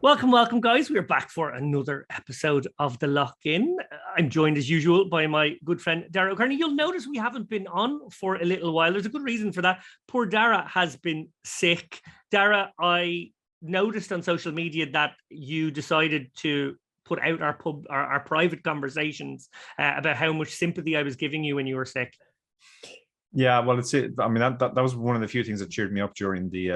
Welcome, welcome, guys. We're back for another episode of The Lock-In. I'm joined, as usual, by my good friend, Dara O'Kearney. You'll notice we haven't been on for a little while. There's a good reason for that. Poor Dara has been sick. Dara, I noticed on social media that you decided to put out our private conversations about how much sympathy I was giving you when you were sick. Yeah, well, I mean, that was one of the few things that cheered me up during the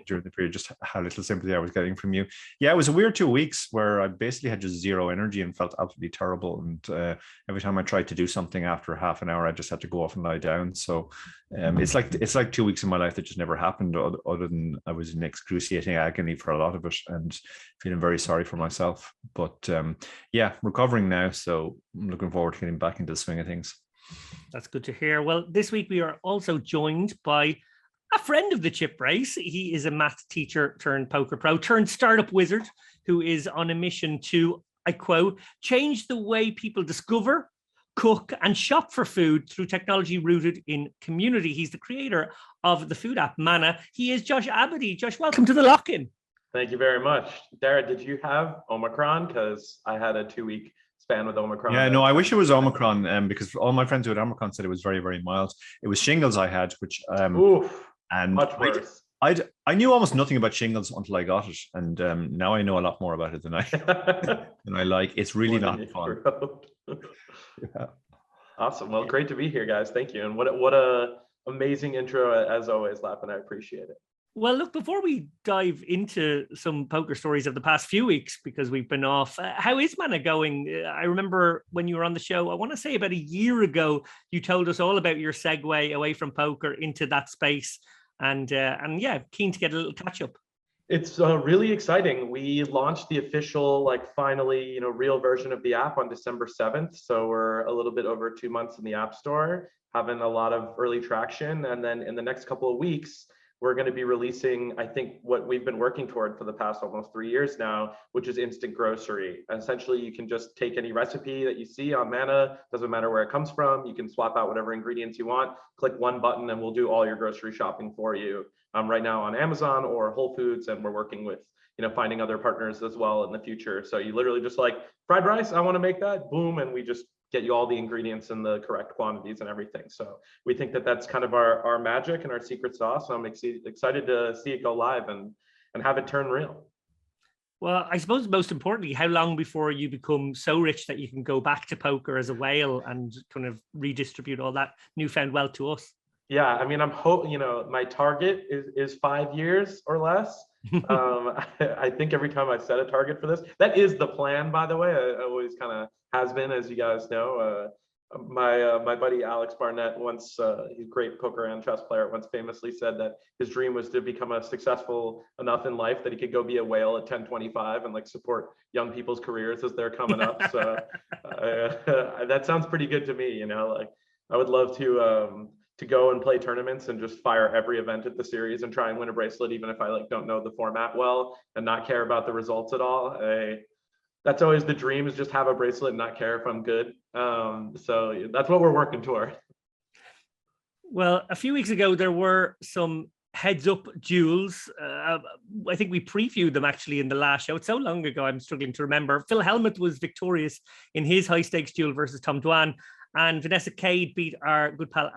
during the period, just how little sympathy I was getting from you. Yeah, it was a weird 2 weeks where I basically had just zero energy and felt absolutely terrible. And every time I tried to do something after half an hour, I just had to go off and lie down. So it's like 2 weeks of my life that just never happened, other than I was in excruciating agony for a lot of it and feeling very sorry for myself. But yeah, recovering now, so I'm looking forward to getting back into the swing of things. That's good to hear. Well, this week we are also joined by a friend of the chip race. He is a math teacher turned poker pro turned startup wizard who is on a mission to, I quote, change the way people discover, cook, and shop for food through technology rooted in community. He's the creator of the food app Manna. He is Josh Abady. Josh, welcome to The Lock-In. Thank you very much. Dara, did you have Omicron? Because I had a 2-week span with Omicron. Yeah, no, I wish it was Omicron, because all my friends who had Omicron said it was very, very mild. It was shingles I had, which and much worse. I knew almost nothing about shingles until I got it, and now I know a lot more about it than I like. It's really not fun. Yeah. Awesome. Well, great to be here, guys. Thank you. And what a amazing intro as always, Lappin. I appreciate it. Well, look, before we dive into some poker stories of the past few weeks, because we've been off, how is Manna going? I remember when you were on the show, I want to say about a year ago, you told us all about your segue away from poker into that space. And yeah, keen to get a little catch up. It's really exciting. We launched the official, finally, real version of the app on December 7th. So we're a little bit over 2 months in the App Store, having a lot of early traction. And then in the next couple of weeks, we're going to be releasing, I think, what we've been working toward for the past almost 3 years now, which is instant grocery. Essentially, you can just take any recipe that you see on Manna, doesn't matter where it comes from. You can swap out whatever ingredients you want, click one button, and we'll do all your grocery shopping for you. Right now on Amazon or Whole Foods, and we're working with, finding other partners as well in the future. So you literally just fried rice, I want to make that, boom, and we just get you all the ingredients in the correct quantities and everything. So we think that that's kind of our magic and our secret sauce. So I'm excited to see it go live and have it turn real. Well, I suppose most importantly, how long before you become so rich that you can go back to poker as a whale and kind of redistribute all that newfound wealth to us? Yeah, I mean, my target is 5 years or less. I think every time I set a target for this, that is the plan, by the way. I always kind of has been, as you guys know. My buddy Alex Barnett once, he's a great poker and chess player, once famously said that his dream was to become a successful enough in life that he could go be a whale at 1025 and support young people's careers as they're coming up. So that sounds pretty good to me. I would love to go and play tournaments and just fire every event at the series and try and win a bracelet, even if I don't know the format well and not care about the results at all. That's always the dream, is just have a bracelet and not care if I'm good. So that's what we're working toward. Well, a few weeks ago, there were some heads up duels. I think we previewed them actually in the last show. It's so long ago, I'm struggling to remember. Phil Hellmuth was victorious in his high stakes duel versus Tom Dwan. And Vanessa Kade beat our good pal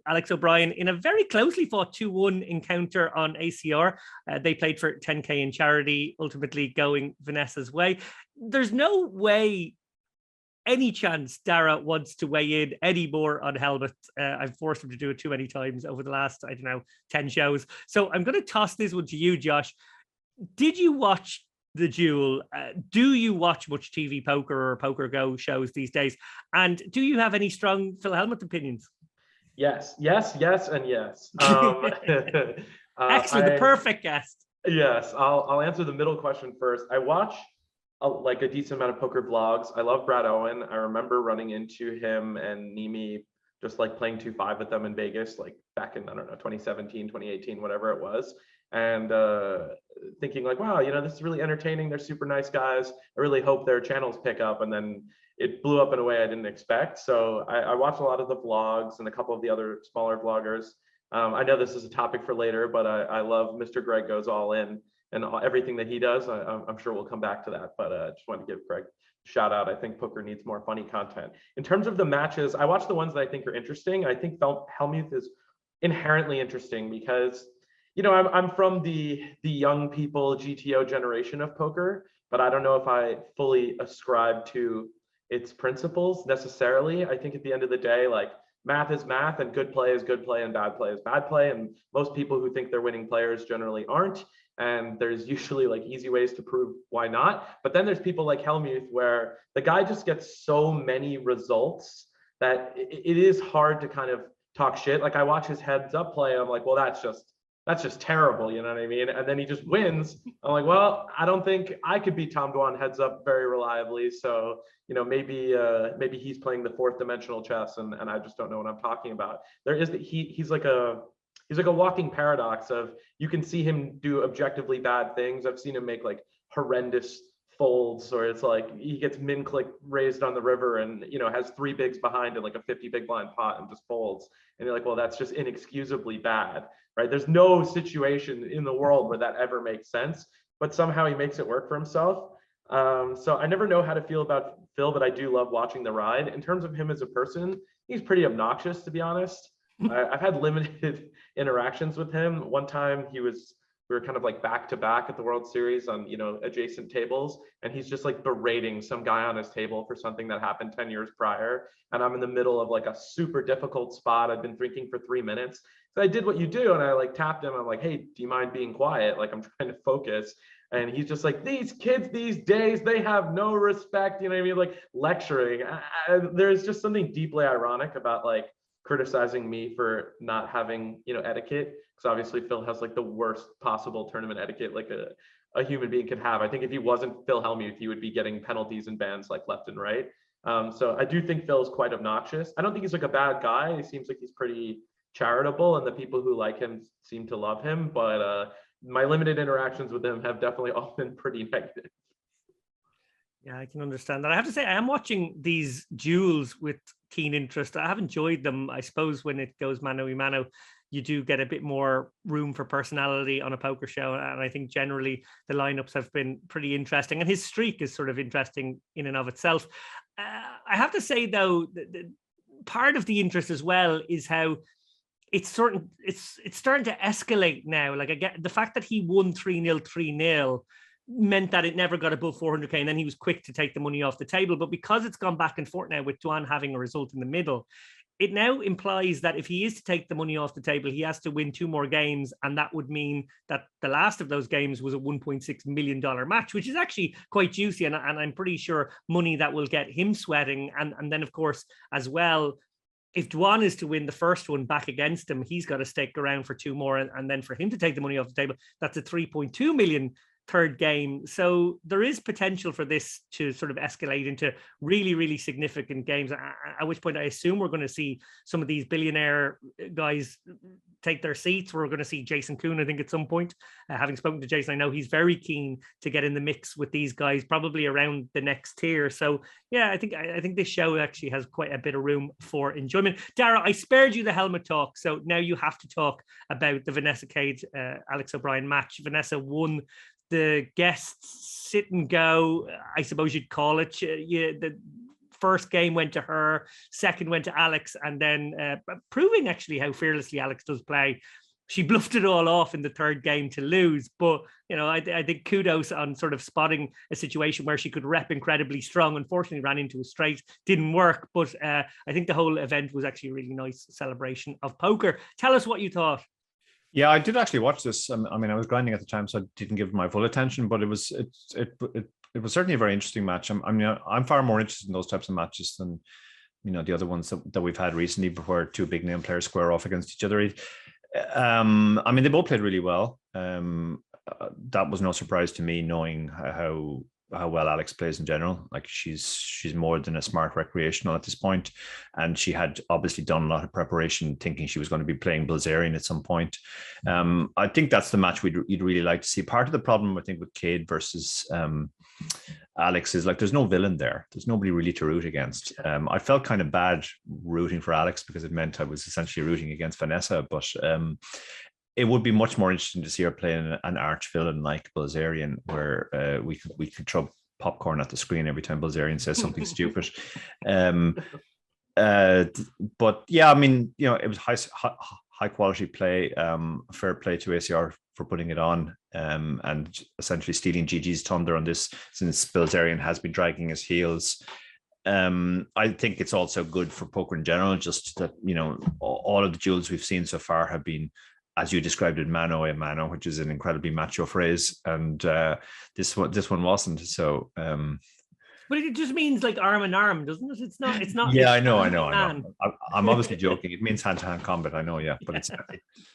Alex O'Brien in a very closely fought 2-1 encounter on ACR. They played for 10K in charity, ultimately going Vanessa's way. There's no way, any chance Dara wants to weigh in any more on Hellmuth. I've forced him to do it too many times over the last, 10 shows. So I'm going to toss this one to you, Josh. Did you watch the duel? Do you watch much TV poker or Poker Go shows these days? And do you have any strong Phil Hellmuth opinions? Yes, and yes. Excellent, the perfect guest. Yes, I'll answer the middle question first. I watch a decent amount of poker vlogs. I love Brad Owen. I remember running into him and Nimi just playing 2-5 with them in Vegas, back in, 2017, 2018, whatever it was. And thinking wow, this is really entertaining. They're super nice guys. I really hope their channels pick up. And then it blew up in a way I didn't expect. So I watched a lot of the vlogs and a couple of the other smaller vloggers. I know this is a topic for later, but I love Mr. Greg Goes All In. and everything that he does. I'm sure we'll come back to that, but just wanted to give Craig a shout out. I think poker needs more funny content. In terms of the matches, I watched the ones that I think are interesting. I think Hellmuth is inherently interesting because, you know, I'm from the young people GTO generation of poker, but I don't know if I fully ascribe to its principles necessarily. I think at the end of the day, like, math is math, and good play is good play, and bad play is bad play. And most people who think they're winning players generally aren't. And there's usually like easy ways to prove why not. But then there's people like Hellmuth where the guy just gets so many results that it is hard to kind of talk shit. Like, I watch his heads up play, and I'm like, well, that's just terrible, you know what I mean? And then he just wins. I'm like, well, I don't think I could beat Tom Dwan heads up very reliably. So, you know, maybe he's playing the fourth dimensional chess, and I just don't know what I'm talking about. There is he's like a walking paradox of, you can see him do objectively bad things. I've seen him make like horrendous folds, or it's like he gets min click raised on the river and, you know, has 3 bigs behind in like a 50 big blind pot and just folds. And you're like, well, that's just inexcusably bad, right? There's no situation in the world where that ever makes sense, but somehow he makes it work for himself. So I never know how to feel about Phil, but I do love watching the ride. In terms of him as a person, he's pretty obnoxious, to be honest. I've had limited interactions with him. One time we were kind of like back to back at the World Series on, you know, adjacent tables, and he's just like berating some guy on his table for something that happened 10 years prior. And I'm in the middle of like a super difficult spot. I've been drinking for 3 minutes. So I did what you do, and I like tapped him. I'm like, hey, do you mind being quiet? Like, I'm trying to focus. And he's just like, these kids these days, they have no respect, you know what I mean? Like, lecturing. There's just something deeply ironic about like criticizing me for not having, you know, etiquette, because obviously Phil has like the worst possible tournament etiquette like a human being could have. I think if he wasn't Phil Hellmuth, he would be getting penalties and bans like left and right. So I do think Phil's quite obnoxious. I don't think he's like a bad guy. He seems like he's pretty charitable, and the people who like him seem to love him, but my limited interactions with him have definitely all been pretty negative. Yeah, I can understand that. I have to say, I am watching these duels with keen interest. I have enjoyed them. I suppose when it goes mano a mano, you do get a bit more room for personality on a poker show. And I think generally the lineups have been pretty interesting. And his streak is sort of interesting in and of itself. I have to say, though, part of the interest as well is how it's starting to escalate now. Like, I get the fact that he won 3-0, 3-0 meant that it never got above 400k, and then he was quick to take the money off the table. But because it's gone back and forth now with Dwan having a result in the middle, it now implies that if he is to take the money off the table, he has to win 2 more games, and that would mean that the last of those games was a $1.6 million match, which is actually quite juicy, and I'm pretty sure money that will get him sweating. And then, of course, as well, if Dwan is to win the first one back against him, he's got to stick around for 2 more, and then for him to take the money off the table, that's a 3.2 million third game. So there is potential for this to sort of escalate into really, really significant games, at which point I assume we're going to see some of these billionaire guys take their seats. We're going to see Jason Kuhn, I think, at some point. Having spoken to Jason, I know he's very keen to get in the mix with these guys, probably around the next tier. So yeah, I think this show actually has quite a bit of room for enjoyment. Dara, I spared you the helmet talk, so now you have to talk about the Vanessa Kade Alex O'Brien match. Vanessa won the guests sit and go, I suppose you'd call it. The first game went to her, second went to Alex, and then proving actually how fearlessly Alex does play. She bluffed it all off in the third game to lose. But, you know, I think kudos on sort of spotting a situation where she could rep incredibly strong. Unfortunately, ran into a straight, didn't work. But I think the whole event was actually a really nice celebration of poker. Tell us what you thought. Yeah, I did actually watch this. I mean, I was grinding at the time, so I didn't give it my full attention. But it was certainly a very interesting match. I'm far more interested in those types of matches than, you know, the other ones that we've had recently, where 2 big name players square off against each other. I mean, they both played really well. That was no surprise to me, knowing how well Alex plays in general. Like, she's more than a smart recreational at this point, and she had obviously done a lot of preparation, thinking she was going to be playing Bilzerian at some point. I think that's the match you'd really like to see. Part of the problem, I think, with Kade versus Alex is, like, there's no villain there. There's nobody really to root against. I felt kind of bad rooting for Alex because it meant I was essentially rooting against Vanessa, but it would be much more interesting to see her playing an arch villain like Bilzerian, where we could throw popcorn at the screen every time Bilzerian says something stupid. But yeah, I mean, you know, it was high quality play. Fair play to ACR for putting it on, and essentially stealing Gigi's thunder on this, since Bilzerian has been dragging his heels. I think it's also good for poker in general, just that, you know, all of the duels we've seen so far have been, as you described it, mano a mano, which is an incredibly macho phrase, and this one wasn't. So but it just means like arm in arm, doesn't it? It's not. Yeah, like I know. I'm obviously joking. It means hand-to-hand combat. I know, yeah, but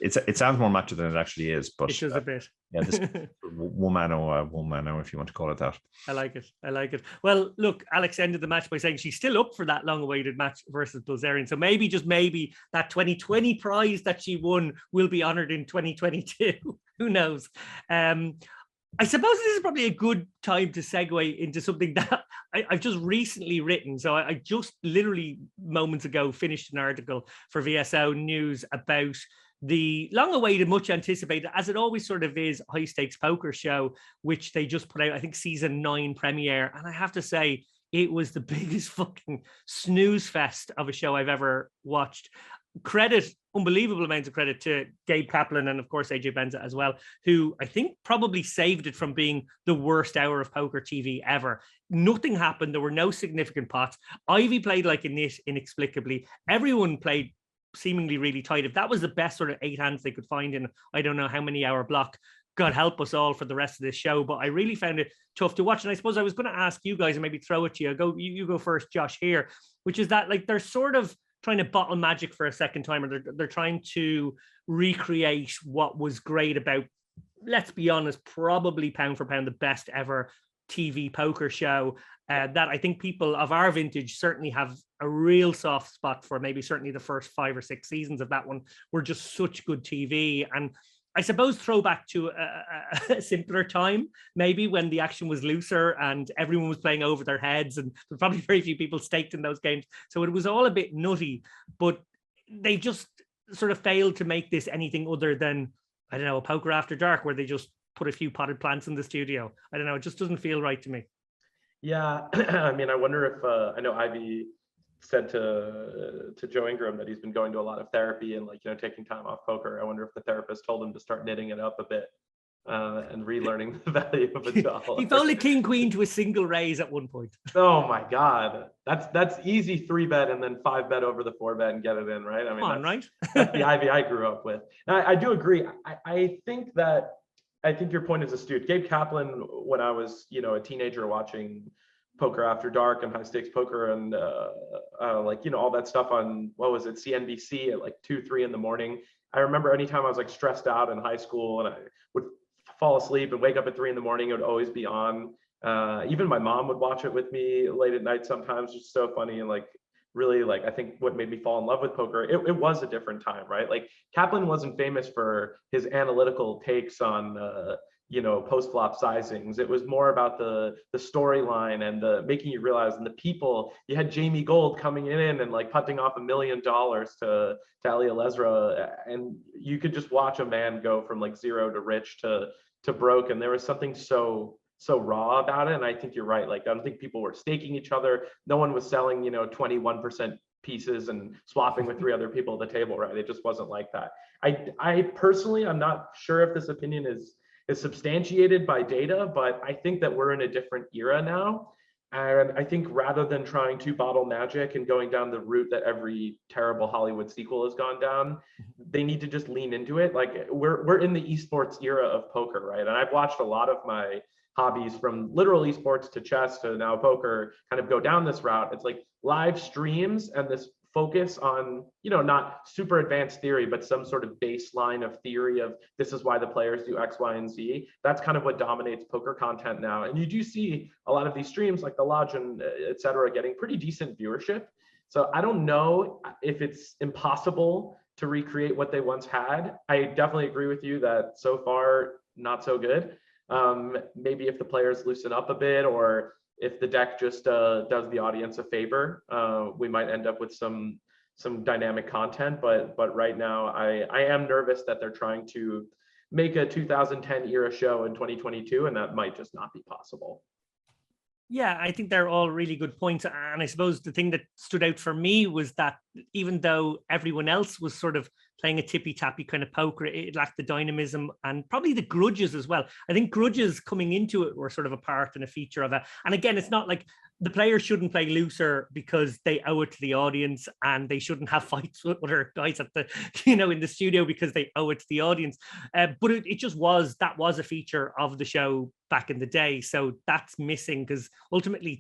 it sounds more macho than it actually is. But it does a bit. Yeah, this one mano, if you want to call it that. I like it. Well, look, Alex ended the match by saying she's still up for that long-awaited match versus Bilzerian. So maybe, just maybe, that 2020 prize that she won will be honored in 2022. Who knows? I suppose this is probably a good time to segue into something that I've just recently written. So I just literally moments ago finished an article for VSO News about the long-awaited, much anticipated, as it always sort of is, high-stakes poker show, which they just put out, I think, season 9 premiere. And I have to say, it was the biggest fucking snooze-fest of a show I've ever watched. Unbelievable amounts of credit to Gabe Kaplan and, of course, AJ Benza as well, who I think probably saved it from being the worst hour of poker TV ever. Nothing happened. There were no significant pots. Ivy played like a nit inexplicably. Everyone played seemingly really tight. If that was the best sort of 8 hands they could find in I don't know how many hour block, God help us all for the rest of this show. But I really found it tough to watch. And I suppose I was going to ask you guys, and maybe throw it to you. You go first, Josh, here, which is that, like, they're sort of trying to bottle magic for a second time, or they're trying to recreate what was great about, let's be honest, probably pound for pound the best ever TV poker show, that I think people of our vintage certainly have a real soft spot for. Maybe certainly the first 5 or 6 seasons of that one were just such good TV. And I suppose throwback to a simpler time, maybe when the action was looser and everyone was playing over their heads, and there were probably very few people staked in those games. So it was all a bit nutty, but they just sort of failed to make this anything other than, I don't know, a poker after dark, where they just put a few potted plants in the studio. I don't know, it just doesn't feel right to me. Yeah, I mean, I wonder if, I know Ivy said to Joe Ingram that he's been going to a lot of therapy and, like, you know, taking time off poker. I wonder if the therapist told him to start knitting it up a bit and relearning the value of a dollar. He folded king queen to a single raise at one point. Oh my God, that's easy 3-bet and then 5-bet over the 4-bet and get it in, right? I mean, Come on, right? That's the Ivy I grew up with. Now, I do agree. I think your point is astute. Gabe Kaplan, when I was, you know, a teenager watching Poker After Dark and high stakes poker and like, you know, all that stuff on, what was it, CNBC at like 2-3 in the morning. I remember anytime I was like stressed out in high school and I would fall asleep and wake up at 3 in the morning, it would always be on. Even my mom would watch it with me late at night sometimes. It's so funny. And, like, really, like, I think what made me fall in love with poker, it was a different time, right? Like, Kaplan wasn't famous for his analytical takes on you know, post-flop sizings. It was more about the storyline and the making you realize, and the people. You had Jamie Gold coming in and, like, punting off $1 million to Ali Alezra, and you could just watch a man go from, like, zero to rich to broke, and there was something so raw about it. And I think you're right. Like, I don't think people were staking each other. No one was selling, you know, 21% pieces and swapping with 3 other people at the table, right? It just wasn't like that. I personally, I'm not sure if this opinion is substantiated by data, but I think that we're in a different era now. And I think rather than trying to bottle magic and going down the route that every terrible Hollywood sequel has gone down, they need to just lean into it. Like, we're in the esports era of poker, right? And I've watched a lot of my hobbies, from literal esports to chess to now poker, kind of go down this route. It's like live streams and this focus on, you know, not super advanced theory, but some sort of baseline of theory of this is why the players do X, Y, and Z. That's kind of what dominates poker content now. And you do see a lot of these streams like the Lodge and et cetera getting pretty decent viewership. So I don't know if it's impossible to recreate what they once had. I definitely agree with you that so far, not so good. Maybe if the players loosen up a bit, or if the deck just does the audience a favor, we might end up with some some dynamic content, but right now I am nervous that they're trying to make a 2010 era show in 2022, and that might just not be possible. Yeah, I think they're all really good points. And I suppose the thing that stood out for me was that even though everyone else was sort of playing a tippy-tappy kind of poker, it lacked the dynamism and probably the grudges as well. I think grudges coming into it were sort of a part and a feature of it. And again, it's not like the players shouldn't play looser because they owe it to the audience, and they shouldn't have fights with other guys at the, in the studio because they owe it to the audience. But it just was, that was a feature of the show back in the day. So that's missing, because ultimately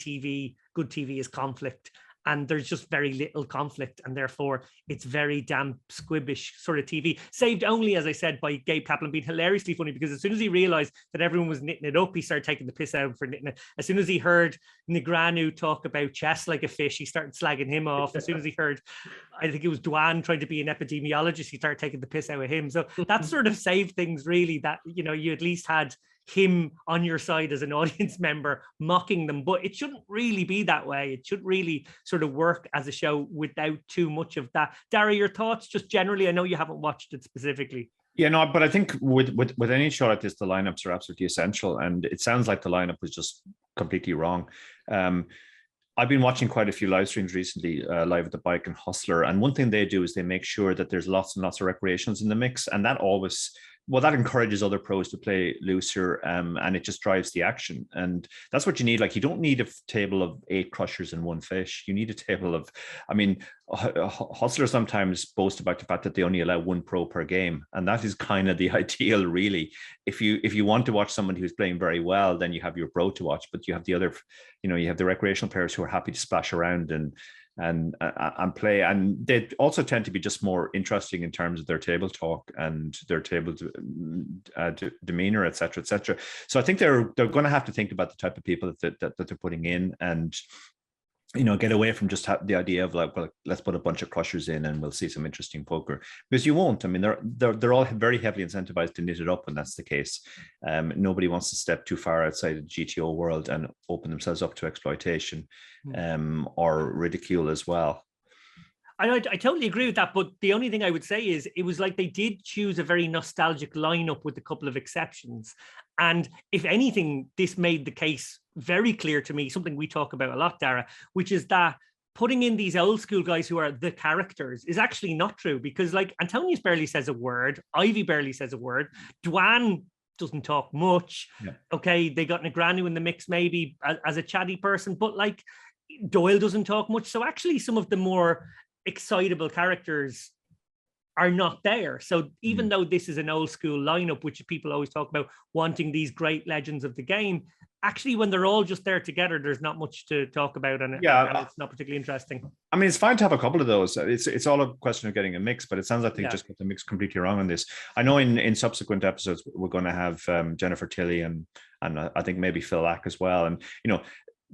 good TV is conflict. And there's just very little conflict, and therefore it's very damn squibbish sort of TV. Saved only, as I said, by Gabe Kaplan being hilariously funny, because as soon as he realized that everyone was knitting it up, he started taking the piss out for knitting it. As soon as he heard Negranu talk about chess like a fish, he started slagging him off. As soon as he heard, I think it was Dwan trying to be an epidemiologist, he started taking the piss out of him. So that sort of saved things, really, that, you at least had him on your side as an audience member mocking them. But it shouldn't really be that way. It should really sort of work as a show without too much of that. Dara, your thoughts just generally? I know you haven't watched it specifically. Yeah, no, but I think with any show like this, the lineups are absolutely essential, and it sounds like the lineup was just completely wrong. I've been watching quite a few live streams recently, Live at the Bike and Hustler, and one thing they do is they make sure that there's lots and lots of recreations in the mix, and that always, well, that encourages other pros to play looser, and it just drives the action. And that's what you need. Like, you don't need a table of 8 crushers and 1 fish. You need a table of, I mean, Hustlers sometimes boast about the fact that they only allow 1 pro per game. And that is kind of the ideal, really. If you want to watch someone who's playing very well, then you have your pro to watch, but you have the other, you have the recreational players who are happy to splash around and play, and they also tend to be just more interesting in terms of their table talk and their table demeanor, etc., etc. So I think they're going to have to think about the type of people that they're putting in, and get away from just the idea of like, well, let's put a bunch of crushers in and we'll see some interesting poker, because you won't. I mean, they're all very heavily incentivized to knit it up when that's the case. Nobody wants to step too far outside the GTO world and open themselves up to exploitation or ridicule as well. I totally agree with that, but the only thing I would say is it was like they did choose a very nostalgic lineup with a couple of exceptions. And if anything, this made the case very clear to me, something we talk about a lot, Dara, which is that putting in these old school guys who are the characters is actually not true, because like Antonius barely says a word, Ivy barely says a word, Dwan doesn't talk much. Yeah. Okay, they got Negranu in the mix maybe as a chatty person, but like Doyle doesn't talk much. So actually some of the more excitable characters are not there. So even though this is an old school lineup, which people always talk about wanting these great legends of the game, actually when they're all just there together, there's not much to talk about, and it's not particularly interesting. I mean, it's fine to have a couple of those. It's all a question of getting a mix, but it sounds like they just got the mix completely wrong on this. I know in subsequent episodes we're going to have Jennifer Tilly and I think maybe Phil Lack as well, and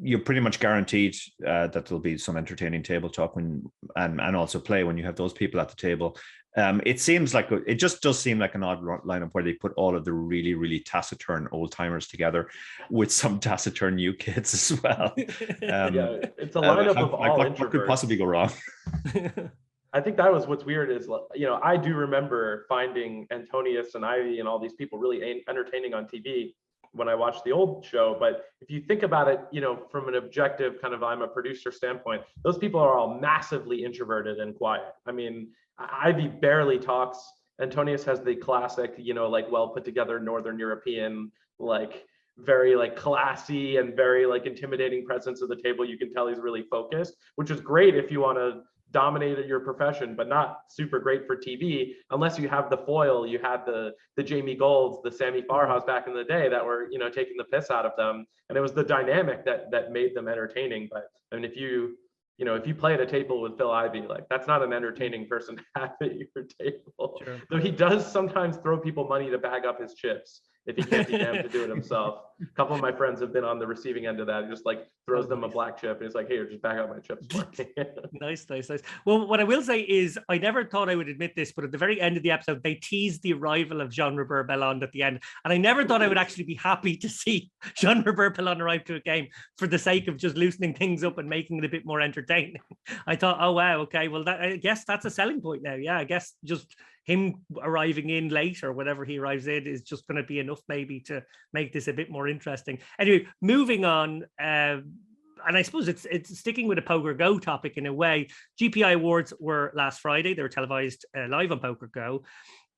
you're pretty much guaranteed that there'll be some entertaining table talk and also play when you have those people at the table. It just does seem like an odd lineup where they put all of the really, really taciturn old timers together with some taciturn new kids as well. It's a lineup of all introverts. What could possibly go wrong? I think that was what's weird is, I do remember finding Antonius and Ivy and all these people really entertaining on TV when I watched the old show. But if you think about it, from an objective kind of, I'm a producer standpoint, those people are all massively introverted and quiet. I mean, Ivy barely talks. Antonius has the classic, well put together Northern European, very classy and very intimidating presence at the table. You can tell he's really focused, which is great if you want to dominate your profession, but not super great for TV unless you have the foil. You had the Jamie Golds, the Sammy Farhas back in the day that were taking the piss out of them, and it was the dynamic that made them entertaining. But I mean, if you play at a table with Phil Ivey, that's not an entertaining person to have at your table. Sure. So he does sometimes throw people money to bag up his chips, if he can't be damned to do it himself. A couple of my friends have been on the receiving end of that. He just like throws them a black chip and he's like, "Hey, just back out my chips for me." Nice. Well, what I will say is I never thought I would admit this, but at the very end of the episode, they teased the arrival of Jean-Robert Bellon at the end. And I never thought I would actually be happy to see Jean-Robert Bellon arrive to a game for the sake of just loosening things up and making it a bit more entertaining. I thought, oh, wow, okay, well, I guess that's a selling point now. Yeah, I guess just him arriving in late or whatever he arrives in is just going to be enough maybe to make this a bit more interesting. Anyway, moving on, and I suppose it's sticking with a Poker Go topic in a way. Gpi Awards were last Friday. They were televised live on Poker Go.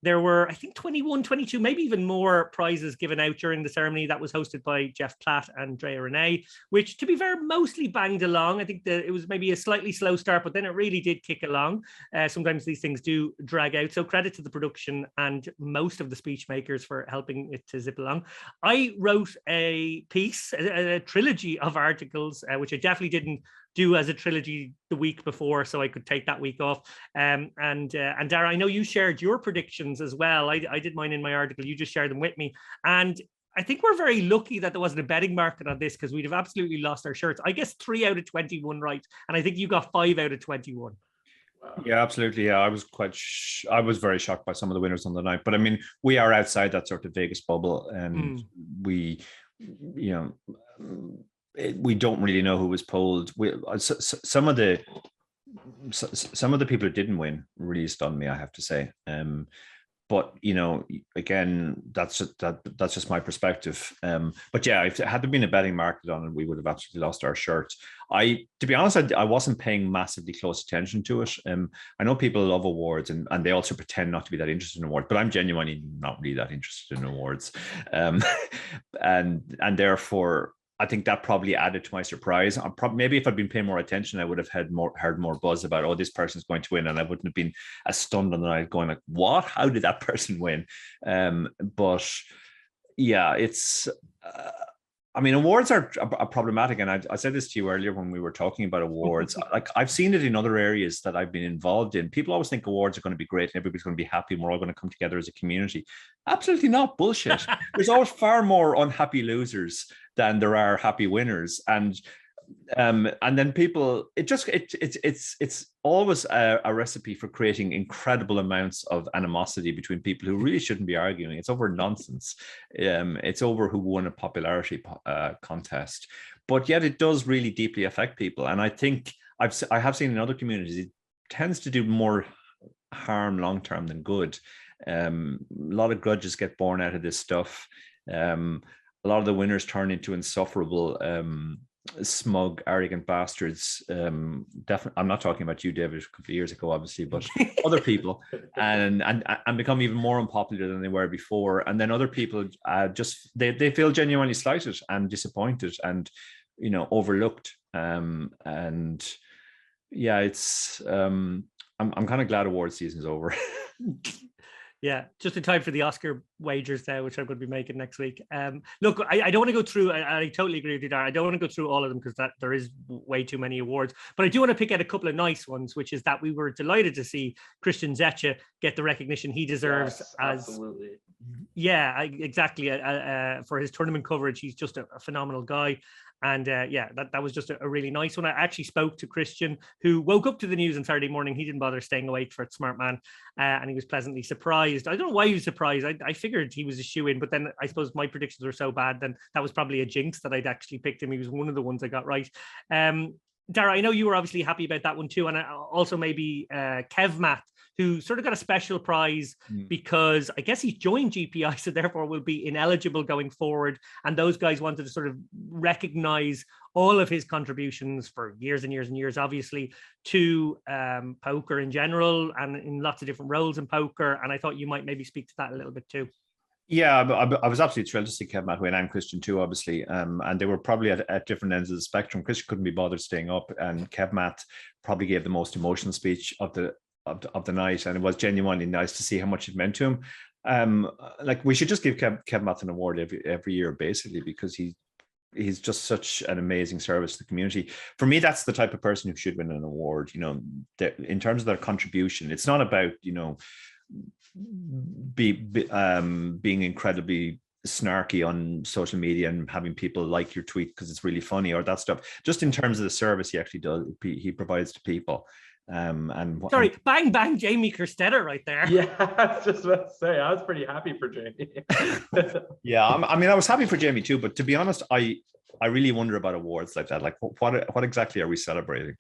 There were, I think, 21, 22, maybe even more prizes given out during the ceremony that was hosted by Jeff Platt and Drea Renee, which, to be fair, mostly banged along. I think that it was maybe a slightly slow start, but then it really did kick along. Sometimes these things do drag out. So credit to the production and most of the speech makers for helping it to zip along. I wrote a piece, a trilogy of articles, which I definitely didn't do as a trilogy the week before, so I could take that week off. And Dara, I know you shared your predictions as well. I did mine in my article. You just shared them with me. And I think we're very lucky that there wasn't a betting market on this, because we'd have absolutely lost our shirts. I guess 3 out of 21 right. And I think you got 5 out of 21. Wow. Yeah, absolutely. Yeah, I was I was very shocked by some of the winners on the night. But I mean, we are outside that sort of Vegas bubble, and we don't really know who was polled. Some of the people who didn't win really stunned me, I have to say. But again, that's just my perspective. But yeah, if had there been a betting market on it, we would have absolutely lost our shirts. To be honest, I wasn't paying massively close attention to it. I know people love awards, and they also pretend not to be that interested in awards, but I'm genuinely not really that interested in awards, and therefore, I think that probably added to my surprise. Maybe if I'd been paying more attention, I would have heard more buzz about, oh, this person's going to win, and I wouldn't have been as stunned on the night going like, what? How did that person win? But yeah, it's. I mean, awards are problematic, and I said this to you earlier when we were talking about awards. Like, I've seen it in other areas that I've been involved in. People always think awards are going to be great and everybody's going to be happy and we're all going to come together as a community. Absolutely not. Bullshit. There's always far more unhappy losers than there are happy winners, and then people, it's always a recipe for creating incredible amounts of animosity between people who really shouldn't be arguing. It's over nonsense. It's over who won a popularity contest, but yet it does really deeply affect people. And I think I have seen in other communities, it tends to do more harm long term than good. A lot of grudges get born out of this stuff. A lot of the winners turn into insufferable, smug, arrogant bastards. Definitely, I'm not talking about you, David, a couple of years ago, obviously, but other people, and become even more unpopular than they were before. And then other people just they feel genuinely slighted and disappointed and overlooked. And yeah, it's I'm kind of glad award season's over. Yeah, just in time for the Oscar wagers now, which I'm going to be making next week. Look, I don't want to go through, I totally agree with you, Dara. I don't want to go through all of them because there is way too many awards. But I do want to pick out a couple of nice ones, which is that we were delighted to see Christian Zetzsche get the recognition he deserves. Yes, absolutely. Yeah, exactly. For his tournament coverage, he's just a phenomenal guy. And yeah, that was just a really nice one. I actually spoke to Christian, who woke up to the news on Saturday morning. He didn't bother staying awake for it, smart man. And he was pleasantly surprised. I don't know why he was surprised. I figured he was a shoo-in, but then I suppose my predictions were so bad, then that was probably a jinx that I'd actually picked him. He was one of the ones I got right. Dara, I know you were obviously happy about that one too. And also maybe Kevmath, who sort of got a special prize because I guess he's joined GPI, so therefore will be ineligible going forward. And those guys wanted to sort of recognize all of his contributions for years and years and years, obviously, to poker in general and in lots of different roles in poker. And I thought you might maybe speak to that a little bit too. Yeah, I was absolutely thrilled to see Kevmath win, and Christian too, obviously. And they were probably at different ends of the spectrum. Christian couldn't be bothered staying up, and Kevmath probably gave the most emotional speech of the night, and it was genuinely nice to see how much it meant to him. Like, we should just give Kevmath an award every year, basically, because he's just such an amazing service to the community. For me, that's the type of person who should win an award. In terms of their contribution, it's not about being incredibly snarky on social media and having people like your tweet because it's really funny or that stuff. Just in terms of the service he actually does, he provides to people. Sorry, bang bang, Jamie Kerstetter right there. Yeah, I was just about to say, I was pretty happy for Jamie. Yeah, I mean, I was happy for Jamie too, but to be honest, I really wonder about awards like that. Like, what exactly are we celebrating?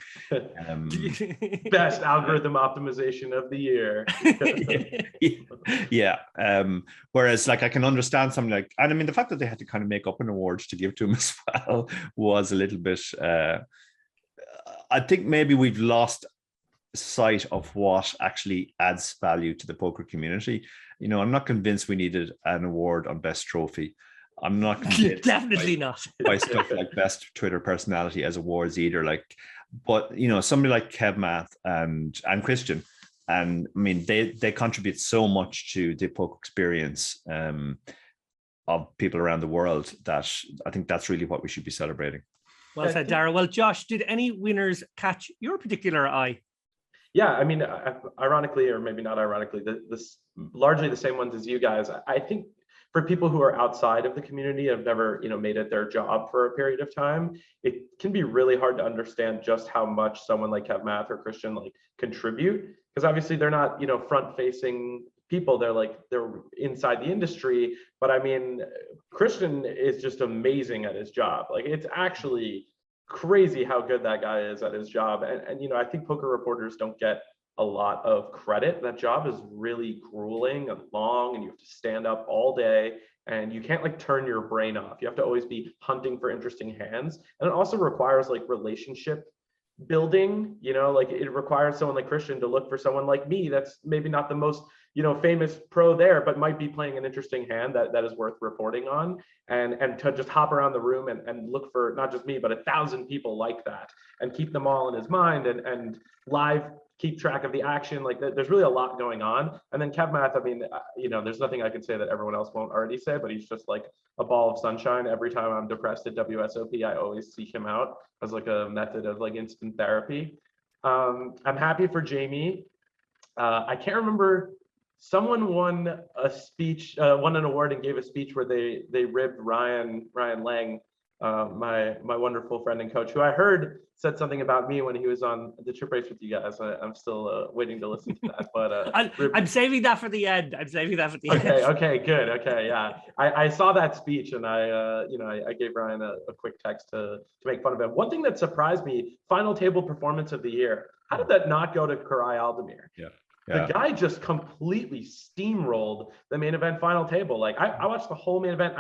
Best algorithm optimization of the year. Yeah. Whereas, like, I can understand something like, and I mean, the fact that they had to kind of make up an award to give to him as well was a little bit. I think maybe we've lost sight of what actually adds value to the poker community. You know, I'm not convinced we needed an award on best trophy. I'm not convinced definitely not by stuff like best Twitter personality as awards either. Like, but you know, somebody like Hellmuth and Christian, and I mean, they contribute so much to the poker experience of people around the world that I think that's really what we should be celebrating. Well said, Dara. Well, Josh, did any winners catch your particular eye? Yeah, I mean, ironically, or maybe not ironically, this largely the same ones as you guys. I think for people who are outside of the community, have never, made it their job for a period of time, it can be really hard to understand just how much someone like Hellmuth or Christian like contribute, because obviously they're not, front-facing people. They're inside the industry. But I mean, Christian is just amazing at his job. Like, it's actually crazy how good that guy is at his job. And I think poker reporters don't get a lot of credit. That job is really grueling and long, and you have to stand up all day, and you can't like turn your brain off. You have to always be hunting for interesting hands. And it also requires like relationship building, like it requires someone like Christian to look for someone like me that's maybe not the most famous pro there, but might be playing an interesting hand that is worth reporting on, and to just hop around the room and look for not just me but 1,000 people like that, and keep them all in his mind, and live keep track of the action. Like, there's really a lot going on. And then Hellmuth, I mean, there's nothing I can say that everyone else won't already say, but he's just like a ball of sunshine. Every time I'm depressed at WSOP, I always seek him out as like a method of like instant therapy. I'm happy for Jamie. I can't remember, someone won an award and gave a speech where they ribbed Ryan Lang, my wonderful friend and coach, who I heard said something about me when he was on the chip race with you guys. I'm still waiting to listen to that, but I'm saving that for the end. Okay, good. Okay, yeah. I saw that speech, and I gave Ryan a quick text to make fun of him. One thing that surprised me: final table performance of the year. How did that not go to Karai Aldemir? Yeah. The guy just completely steamrolled the main event final table. Like, I watched the whole main event.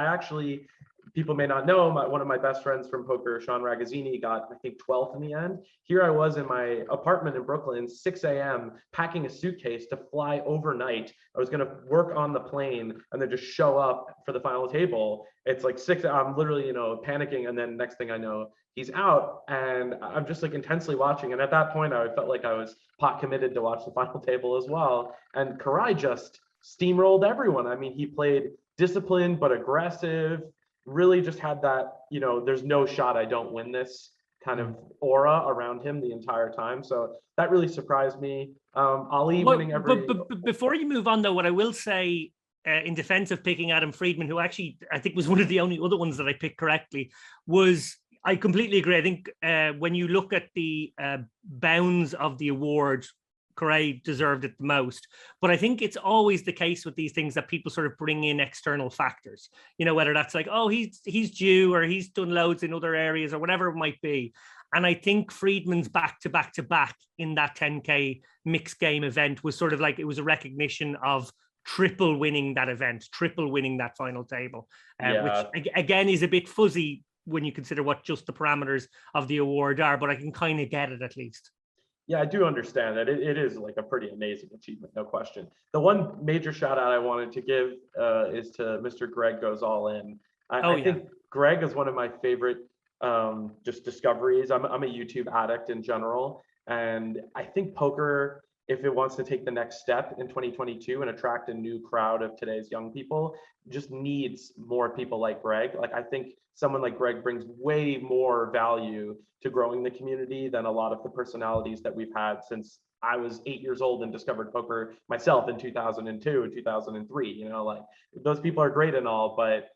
People may not know, one of my best friends from poker, Sean Ragazzini, got, I think, 12th in the end. Here I was in my apartment in Brooklyn, 6 a.m., packing a suitcase to fly overnight. I was going to work on the plane and then just show up for the final table. It's like 6, I'm literally, panicking. And then next thing I know, he's out, and I'm just like intensely watching. And at that point, I felt like I was pot committed to watch the final table as well. And Karai just steamrolled everyone. I mean, he played disciplined but aggressive. Really just had that, there's no shot I don't win this kind of aura around him the entire time. So that really surprised me. Ali winning every... But before you move on, though, what I will say in defense of picking Adam Friedman, who actually I think was one of the only other ones that I picked correctly, was I completely agree. I think when you look at the bounds of the award, Karai deserved it the most. But I think it's always the case with these things that people sort of bring in external factors, whether that's like, oh, he's due, or he's done loads in other areas, or whatever it might be. And I think Friedman's back to back in that 10K mixed game event was sort of like, it was a recognition of triple winning that event, triple winning that final table, which again is a bit fuzzy when you consider what just the parameters of the award are, but I can kind of get it at least. Yeah, I do understand that it is like a pretty amazing achievement, no question. The one major shout out I wanted to give is to Mr. Greg Goes All In. I think Greg is one of my favorite just discoveries. I'm a YouTube addict in general, and I think poker, if it wants to take the next step in 2022 and attract a new crowd of today's young people, just needs more people like Greg. Like, I think someone like Greg brings way more value to growing the community than a lot of the personalities that we've had since I was 8 years old and discovered poker myself in 2002 and 2003. Like, those people are great and all, but